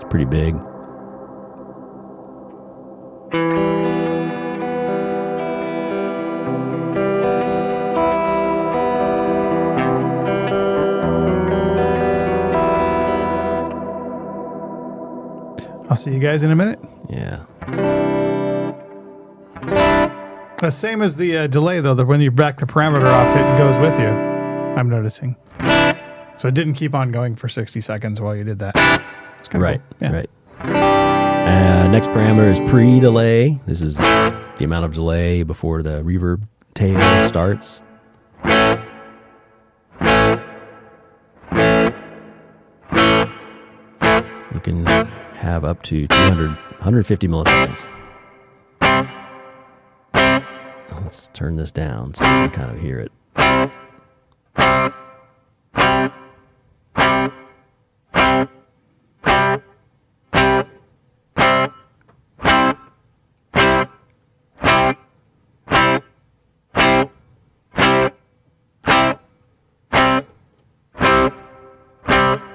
pretty big. I'll see you guys in a minute. Yeah. The same as the delay, though, that when you back the parameter off, it goes with you, I'm noticing. So it didn't keep on going for 60 seconds while you did that. It's kind of Right, cool. Yeah. right. Next parameter is pre-delay. This is the amount of delay before the reverb tail starts. You can have up to 150 milliseconds. Let's turn this down so you can kind of hear it.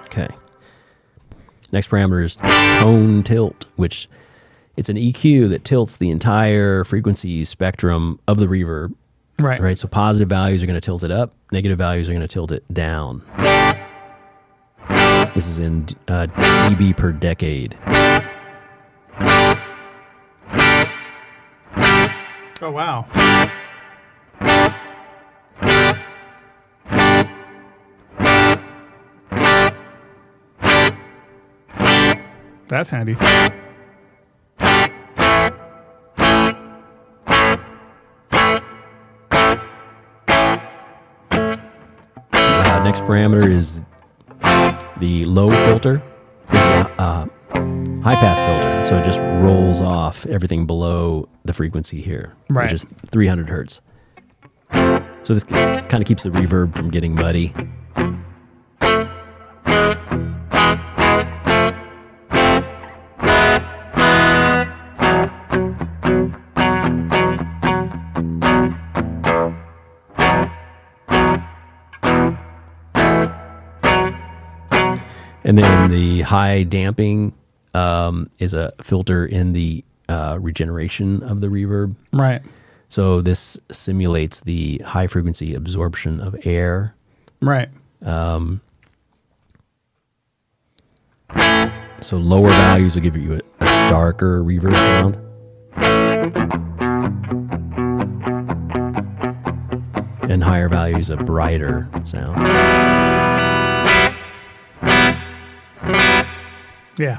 Okay. Next parameter is tone tilt, which it's an EQ that tilts the entire frequency spectrum of the reverb. Right. Right. So positive values are going to tilt it up. Negative values are going to tilt it down. This is in dB per decade. Oh, wow. That's handy. Next parameter is the low filter. This is a high-pass filter, so it just rolls off everything below the frequency here, Right. which is 300 hertz. So this kind of keeps the reverb from getting muddy. And then the high damping is a filter in the regeneration of the reverb. Right. So this simulates the high frequency absorption of air. Right. So lower values will give you a darker reverb sound. And higher values a brighter sound. Yeah.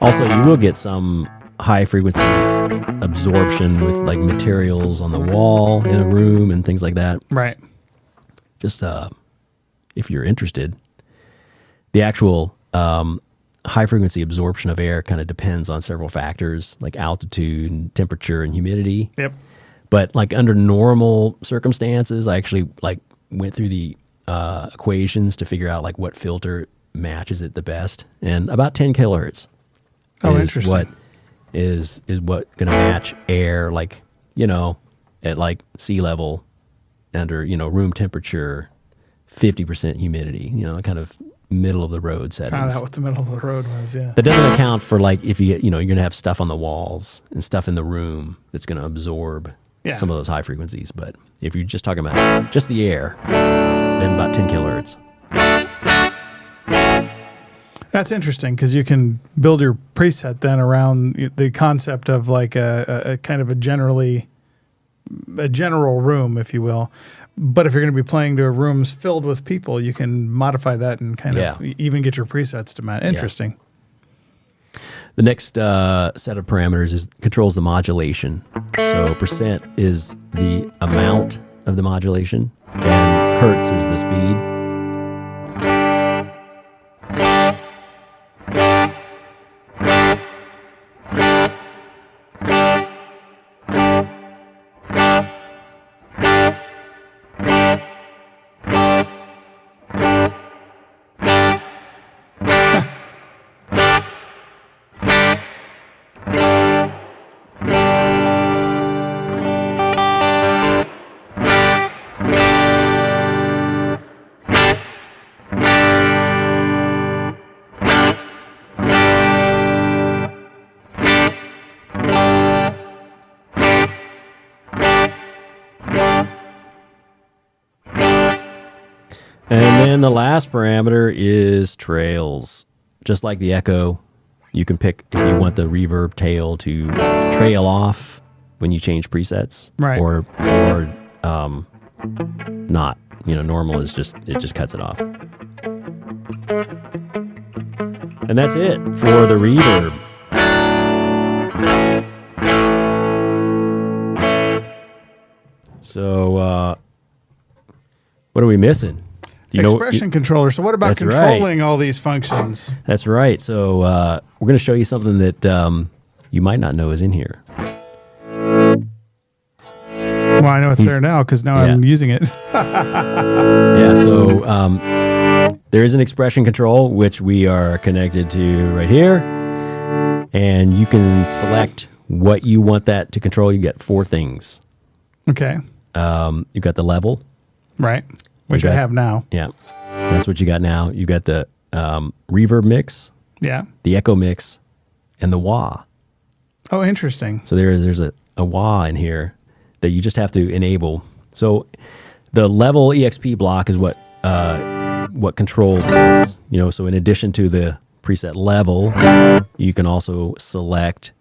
Also, you will get some high frequency absorption with like materials on the wall in a room and things like that. Right. Just if you're interested, the actual high frequency absorption of air kind of depends on several factors like altitude and temperature and humidity. Yep. But like under normal circumstances, I actually like went through the equations to figure out like what filter matches it the best, and about 10 kilohertz Oh, is interesting. what is what going to match air, like, you know, at like sea level, under, you know, room temperature, 50% humidity, you know, kind of middle of the road settings. Found out what the middle of the road was. Yeah. That doesn't account for like if you know, you're going to have stuff on the walls and stuff in the room that's going to absorb some of those high frequencies. But if you're just talking about just the air, then about 10 kilohertz. That's interesting because you can build your preset then around the concept of like a kind of a general room, if you will. But if you're going to be playing to rooms filled with people, you can modify that and kind of even get your presets to match. Interesting. The next set of parameters controls the modulation. So percent is the amount of the modulation, and hertz is the speed. And then the last parameter is trails. Just like the Echo, you can pick if you want the reverb tail to trail off when you change presets, right? Or not. You know, normal is just cuts it off. And that's it for the reverb. So, what are we missing? Expression controller. So what about controlling all these functions? That's right. So we're going to show you something that you might not know is in here. Well, I know it's there now because now I'm using it. So there is an expression control, which we are connected to right here. And you can select what you want that to control. You get 4 things. Okay. You've got the level. Right. Which I have now. Yeah. That's what you got now. You got the reverb mix. Yeah. The echo mix. And the wah. Oh, interesting. So there's a wah in here that you just have to enable. So the level EXP block is what controls this. You know, so in addition to the preset level, you can also select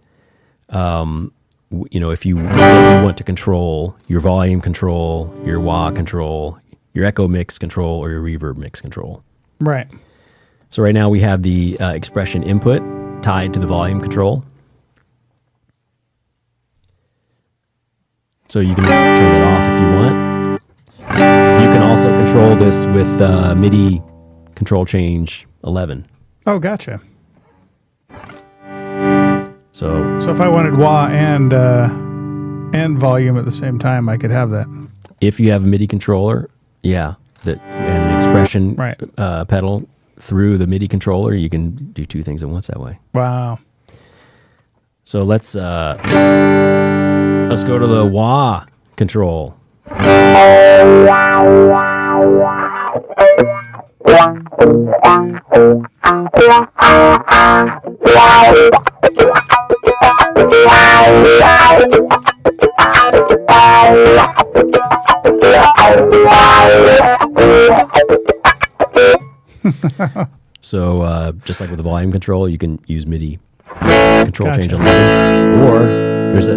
you know, if you want to control your volume control, your wah control, your echo mix control, or your reverb mix control. Right. So right now we have the expression input tied to the volume control. So you can turn that off if you want. You can also control this with MIDI control change 11. Oh, gotcha. So if I wanted wah and volume at the same time, I could have that. If you have a MIDI controller, and an expression pedal through the MIDI controller, you can do 2 things at once that way. Wow. So let's go to the wah control. So just like with the volume control, you can use MIDI control change 11, or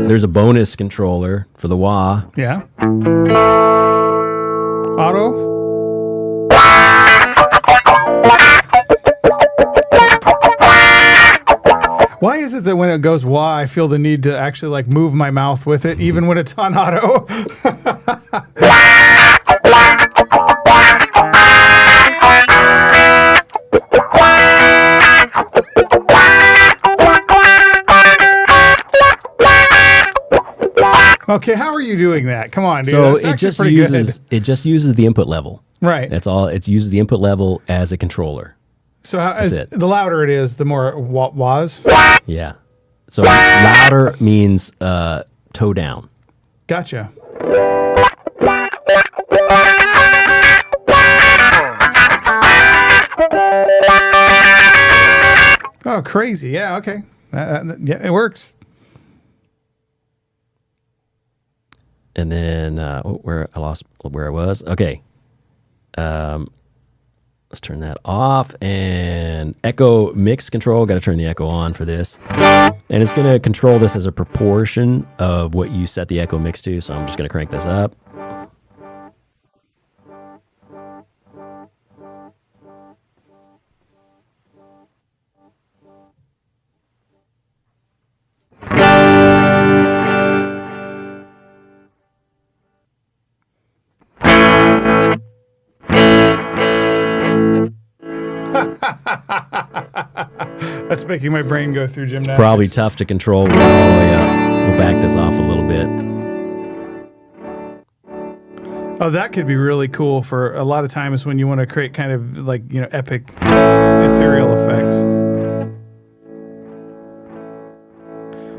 there's a bonus controller for the wah. Yeah. Auto. Why is it that when it goes wah, I feel the need to actually like move my mouth with it, even when it's on auto? Okay, how are you doing that? Come on, dude. So That's it actually just pretty uses good. it just uses the input level. Right. That's all. It uses the input level as a controller. So it. the louder it is, the more it was. Yeah. So louder means toe down. Gotcha. Oh, crazy. Yeah, okay. Yeah, it works. And then where I lost where I was. Okay. Let's turn that off. And echo mix control. Got to turn the echo on for this. And it's going to control this as a proportion of what you set the echo mix to. So I'm just going to crank this up. That's making my brain go through gymnastics. Probably tough to control all the way up. We'll back this off a little bit. Oh, that could be really cool for a lot of times when you want to create kind of like, epic ethereal effects.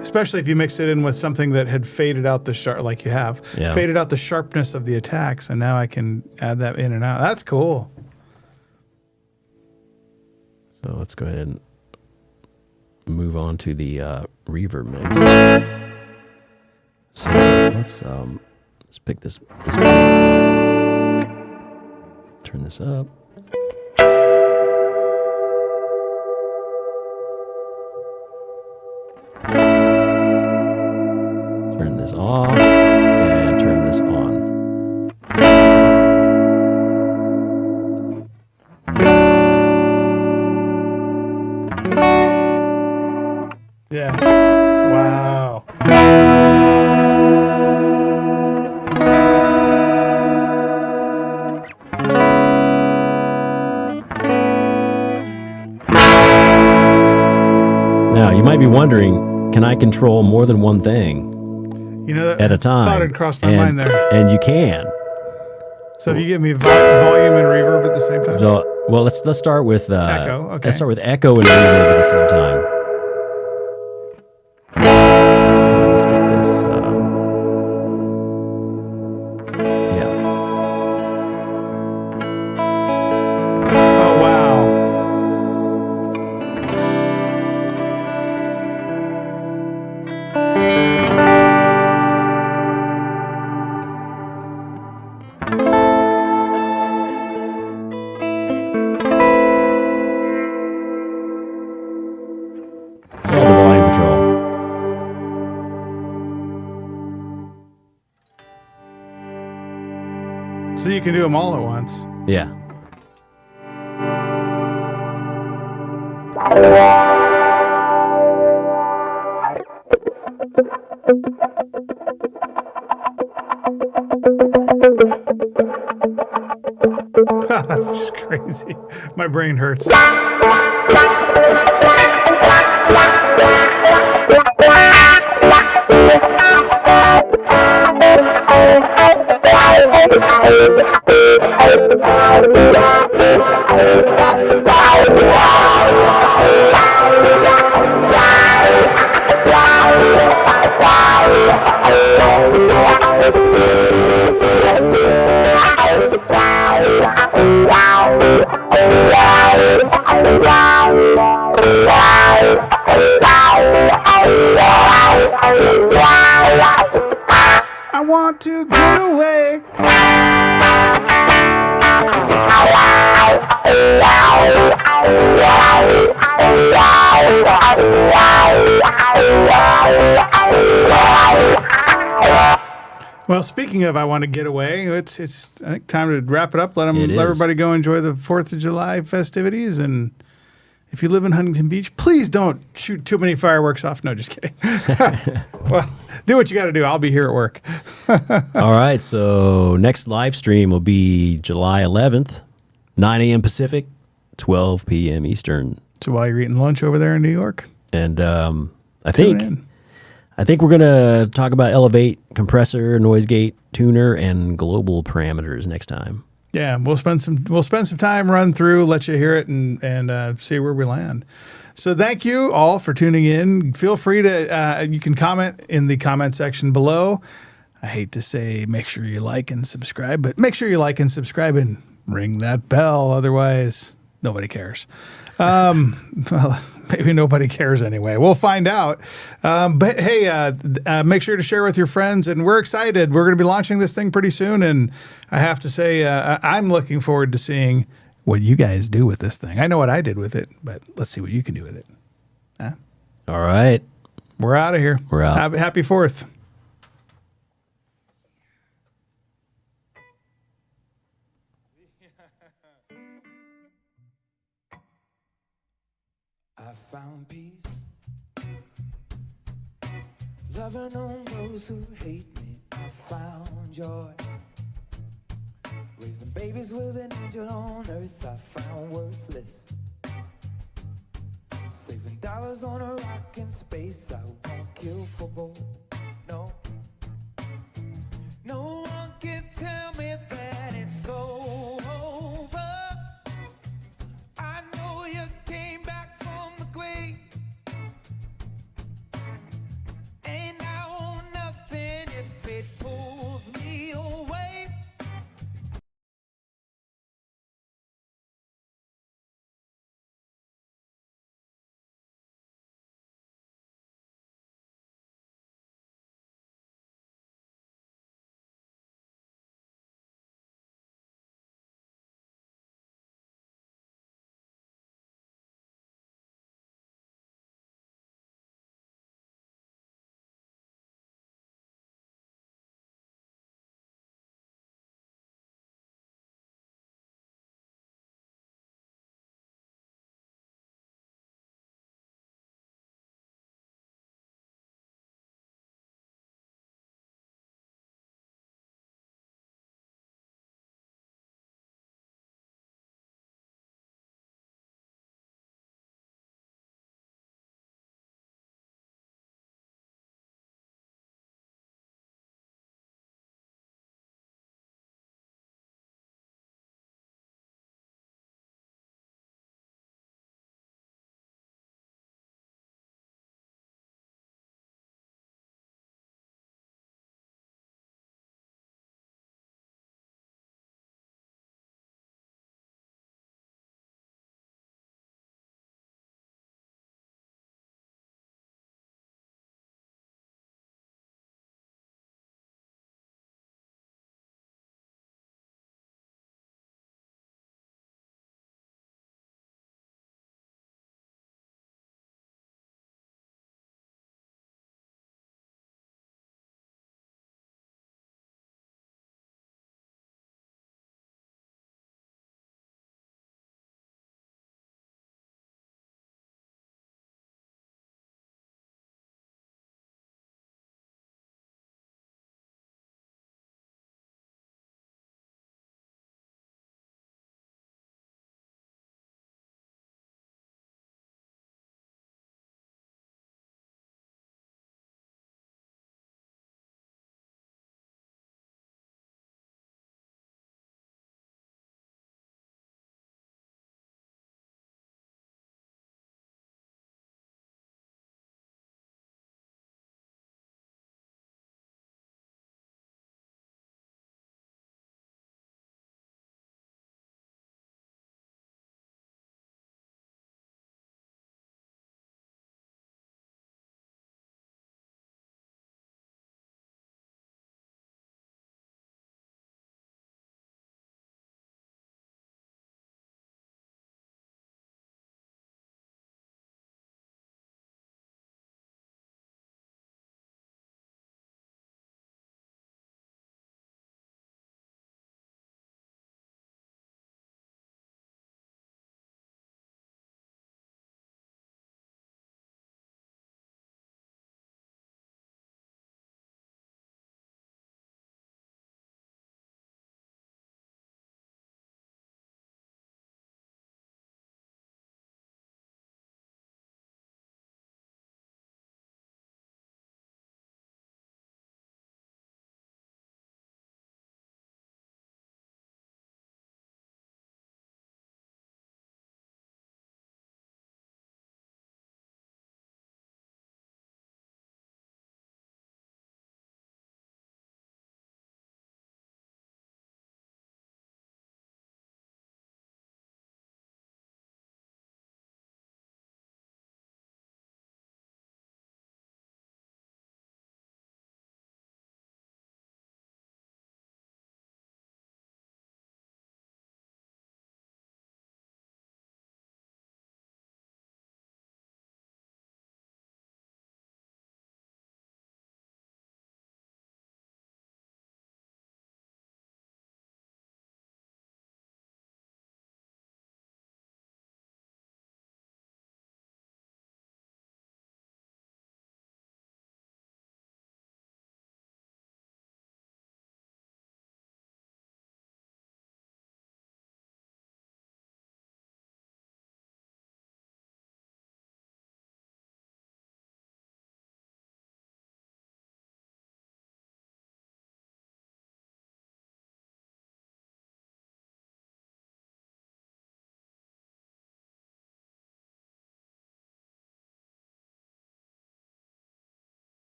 Especially if you mix it in with something that had faded out the like you have. Yeah. Faded out the sharpness of the attacks, and now I can add that in and out. That's cool. So let's go ahead and move on to the reverb mix. So let's pick this beat. Turn this up. Turn this off and turn this on. Yeah. Wow. Now, you might be wondering, can I control more than one thing at a time? Thought had crossed my mind there. And you can. So if you give me volume and reverb at the same time? So, well, let's start with Echo, okay. Let's start with echo and reverb at the same time. Let's make this. Yeah. Oh, wow. It's all the volume control. So you can do them all at once. Yeah. That's just crazy. My brain hurts. I want to get away. Well, speaking of I want to get away, it's I think time to wrap it up. Let It is. everybody go enjoy the 4th of July festivities and if you live in Huntington Beach, please don't shoot too many fireworks off. No, just kidding. Well, do what you got to do. I'll be here at work. All right. So next live stream will be July 11th, 9 a.m. Pacific, 12 p.m. Eastern. So while you're eating lunch over there in New York, And I tune think in. we're gonna talk about Elevate, compressor, noise gate, tuner, and global parameters next time. Yeah, we'll spend some time, run through, let you hear it, and see where we land. So thank you all for tuning in. Feel free to you can comment in the comment section below. I hate to say make sure you like and subscribe, but make sure you like and subscribe and ring that bell. Otherwise, nobody cares. Well, maybe nobody cares anyway. We'll find out. But hey, make sure to share with your friends. And we're excited. We're going to be launching this thing pretty soon. And I have to say, I'm looking forward to seeing what you guys do with this thing. I know what I did with it, but let's see what you can do with it. Huh? All right. We're out of here. We're out. Happy 4th. I found peace, loving on those who hate me. I found joy, raising babies with an angel on earth. I found worthless, saving dollars on a rock in space. I won't kill for gold. No, no one can tell me that it's over. I know you came back from the grave, and I own nothing if it pulls me away.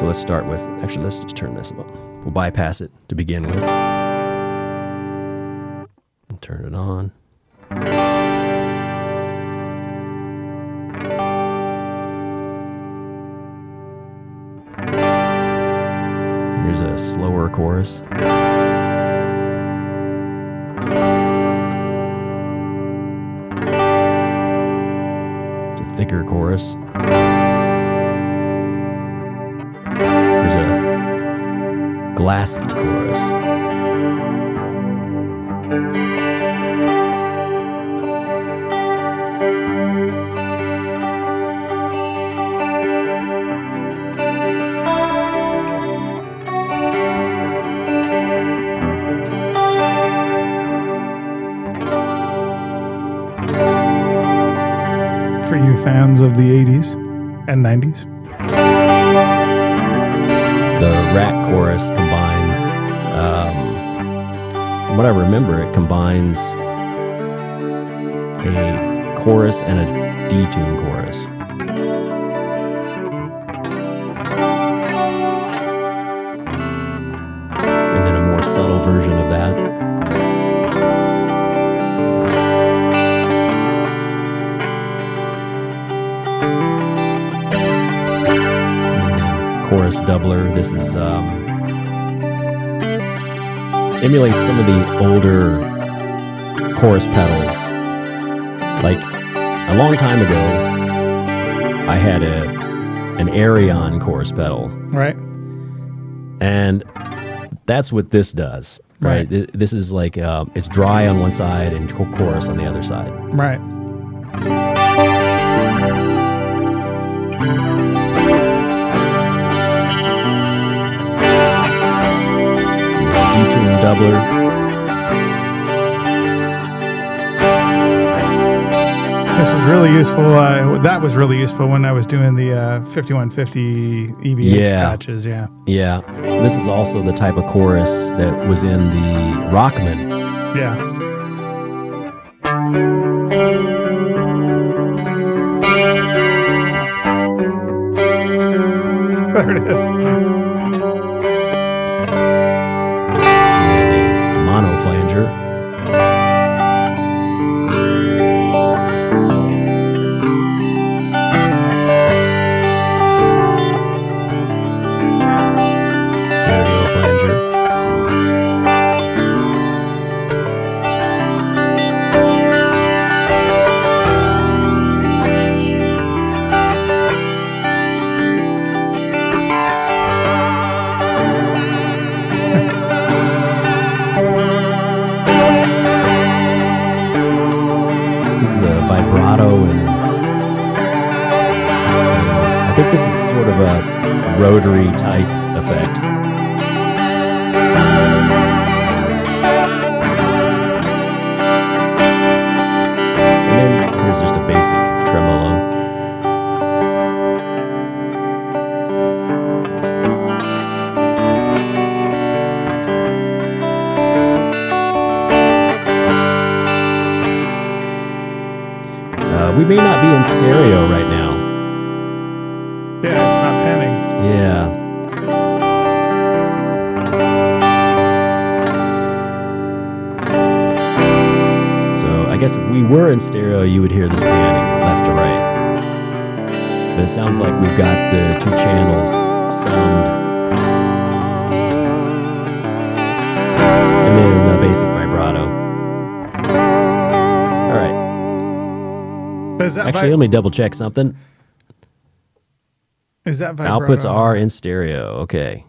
So let's start with, actually, let's just turn this up. We'll bypass it to begin with. And turn it on. Here's a slower chorus. It's a thicker chorus. There's a glassy chorus. For you fans of the 80s and 90s. The rat chorus combines, from what I remember, it combines a chorus and a detune chorus. And then a more subtle version of that. Chorus doubler. This is emulates some of the older chorus pedals. Like a long time ago, I had an Arion chorus pedal, Right. and that's what this does. Right. This is like it's dry on one side and chorus on the other side. Right. Detune doubler. This was really useful. That was really useful when I was doing the 5150 EVH patches. Yeah. Yeah. This is also the type of chorus that was in the Rockman. Yeah. There it is. Mono flanger. Stereo flanger. Vibrato, and I think this is sort of a rotary type effect. And then here's just a basic tremolo. We may not be in stereo right now. Yeah, it's not panning. Yeah. So I guess if we were in stereo, you would hear this panning left to right. But it sounds like we've got the two channels sound. And then the basic vibrato. All right. Is that Actually, let me double check something. Is that vibrato? Outputs are in stereo. Okay.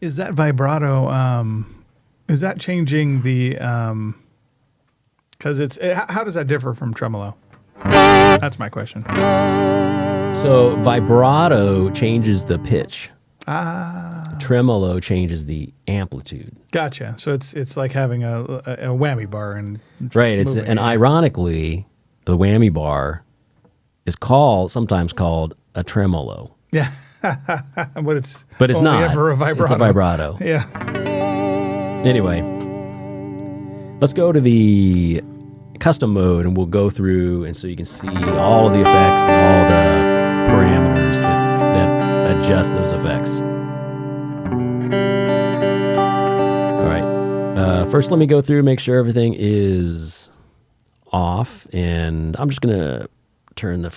Is that vibrato? Is that changing the? Because how does that differ from tremolo? That's my question. So vibrato changes the pitch. Ah, Tremolo changes the amplitude. gotcha. So it's like having a whammy bar and Right. It's moving, and yeah. ironically, the whammy bar is sometimes called a tremolo. Yeah, but it's But it's only not. ever a vibrato. It's a vibrato. Yeah. Anyway, let's go to the custom mode and we'll go through, and so you can see all of the effects and all the parameters. adjust those effects. All right. First, let me go through, make sure everything is off, and I'm just going to turn the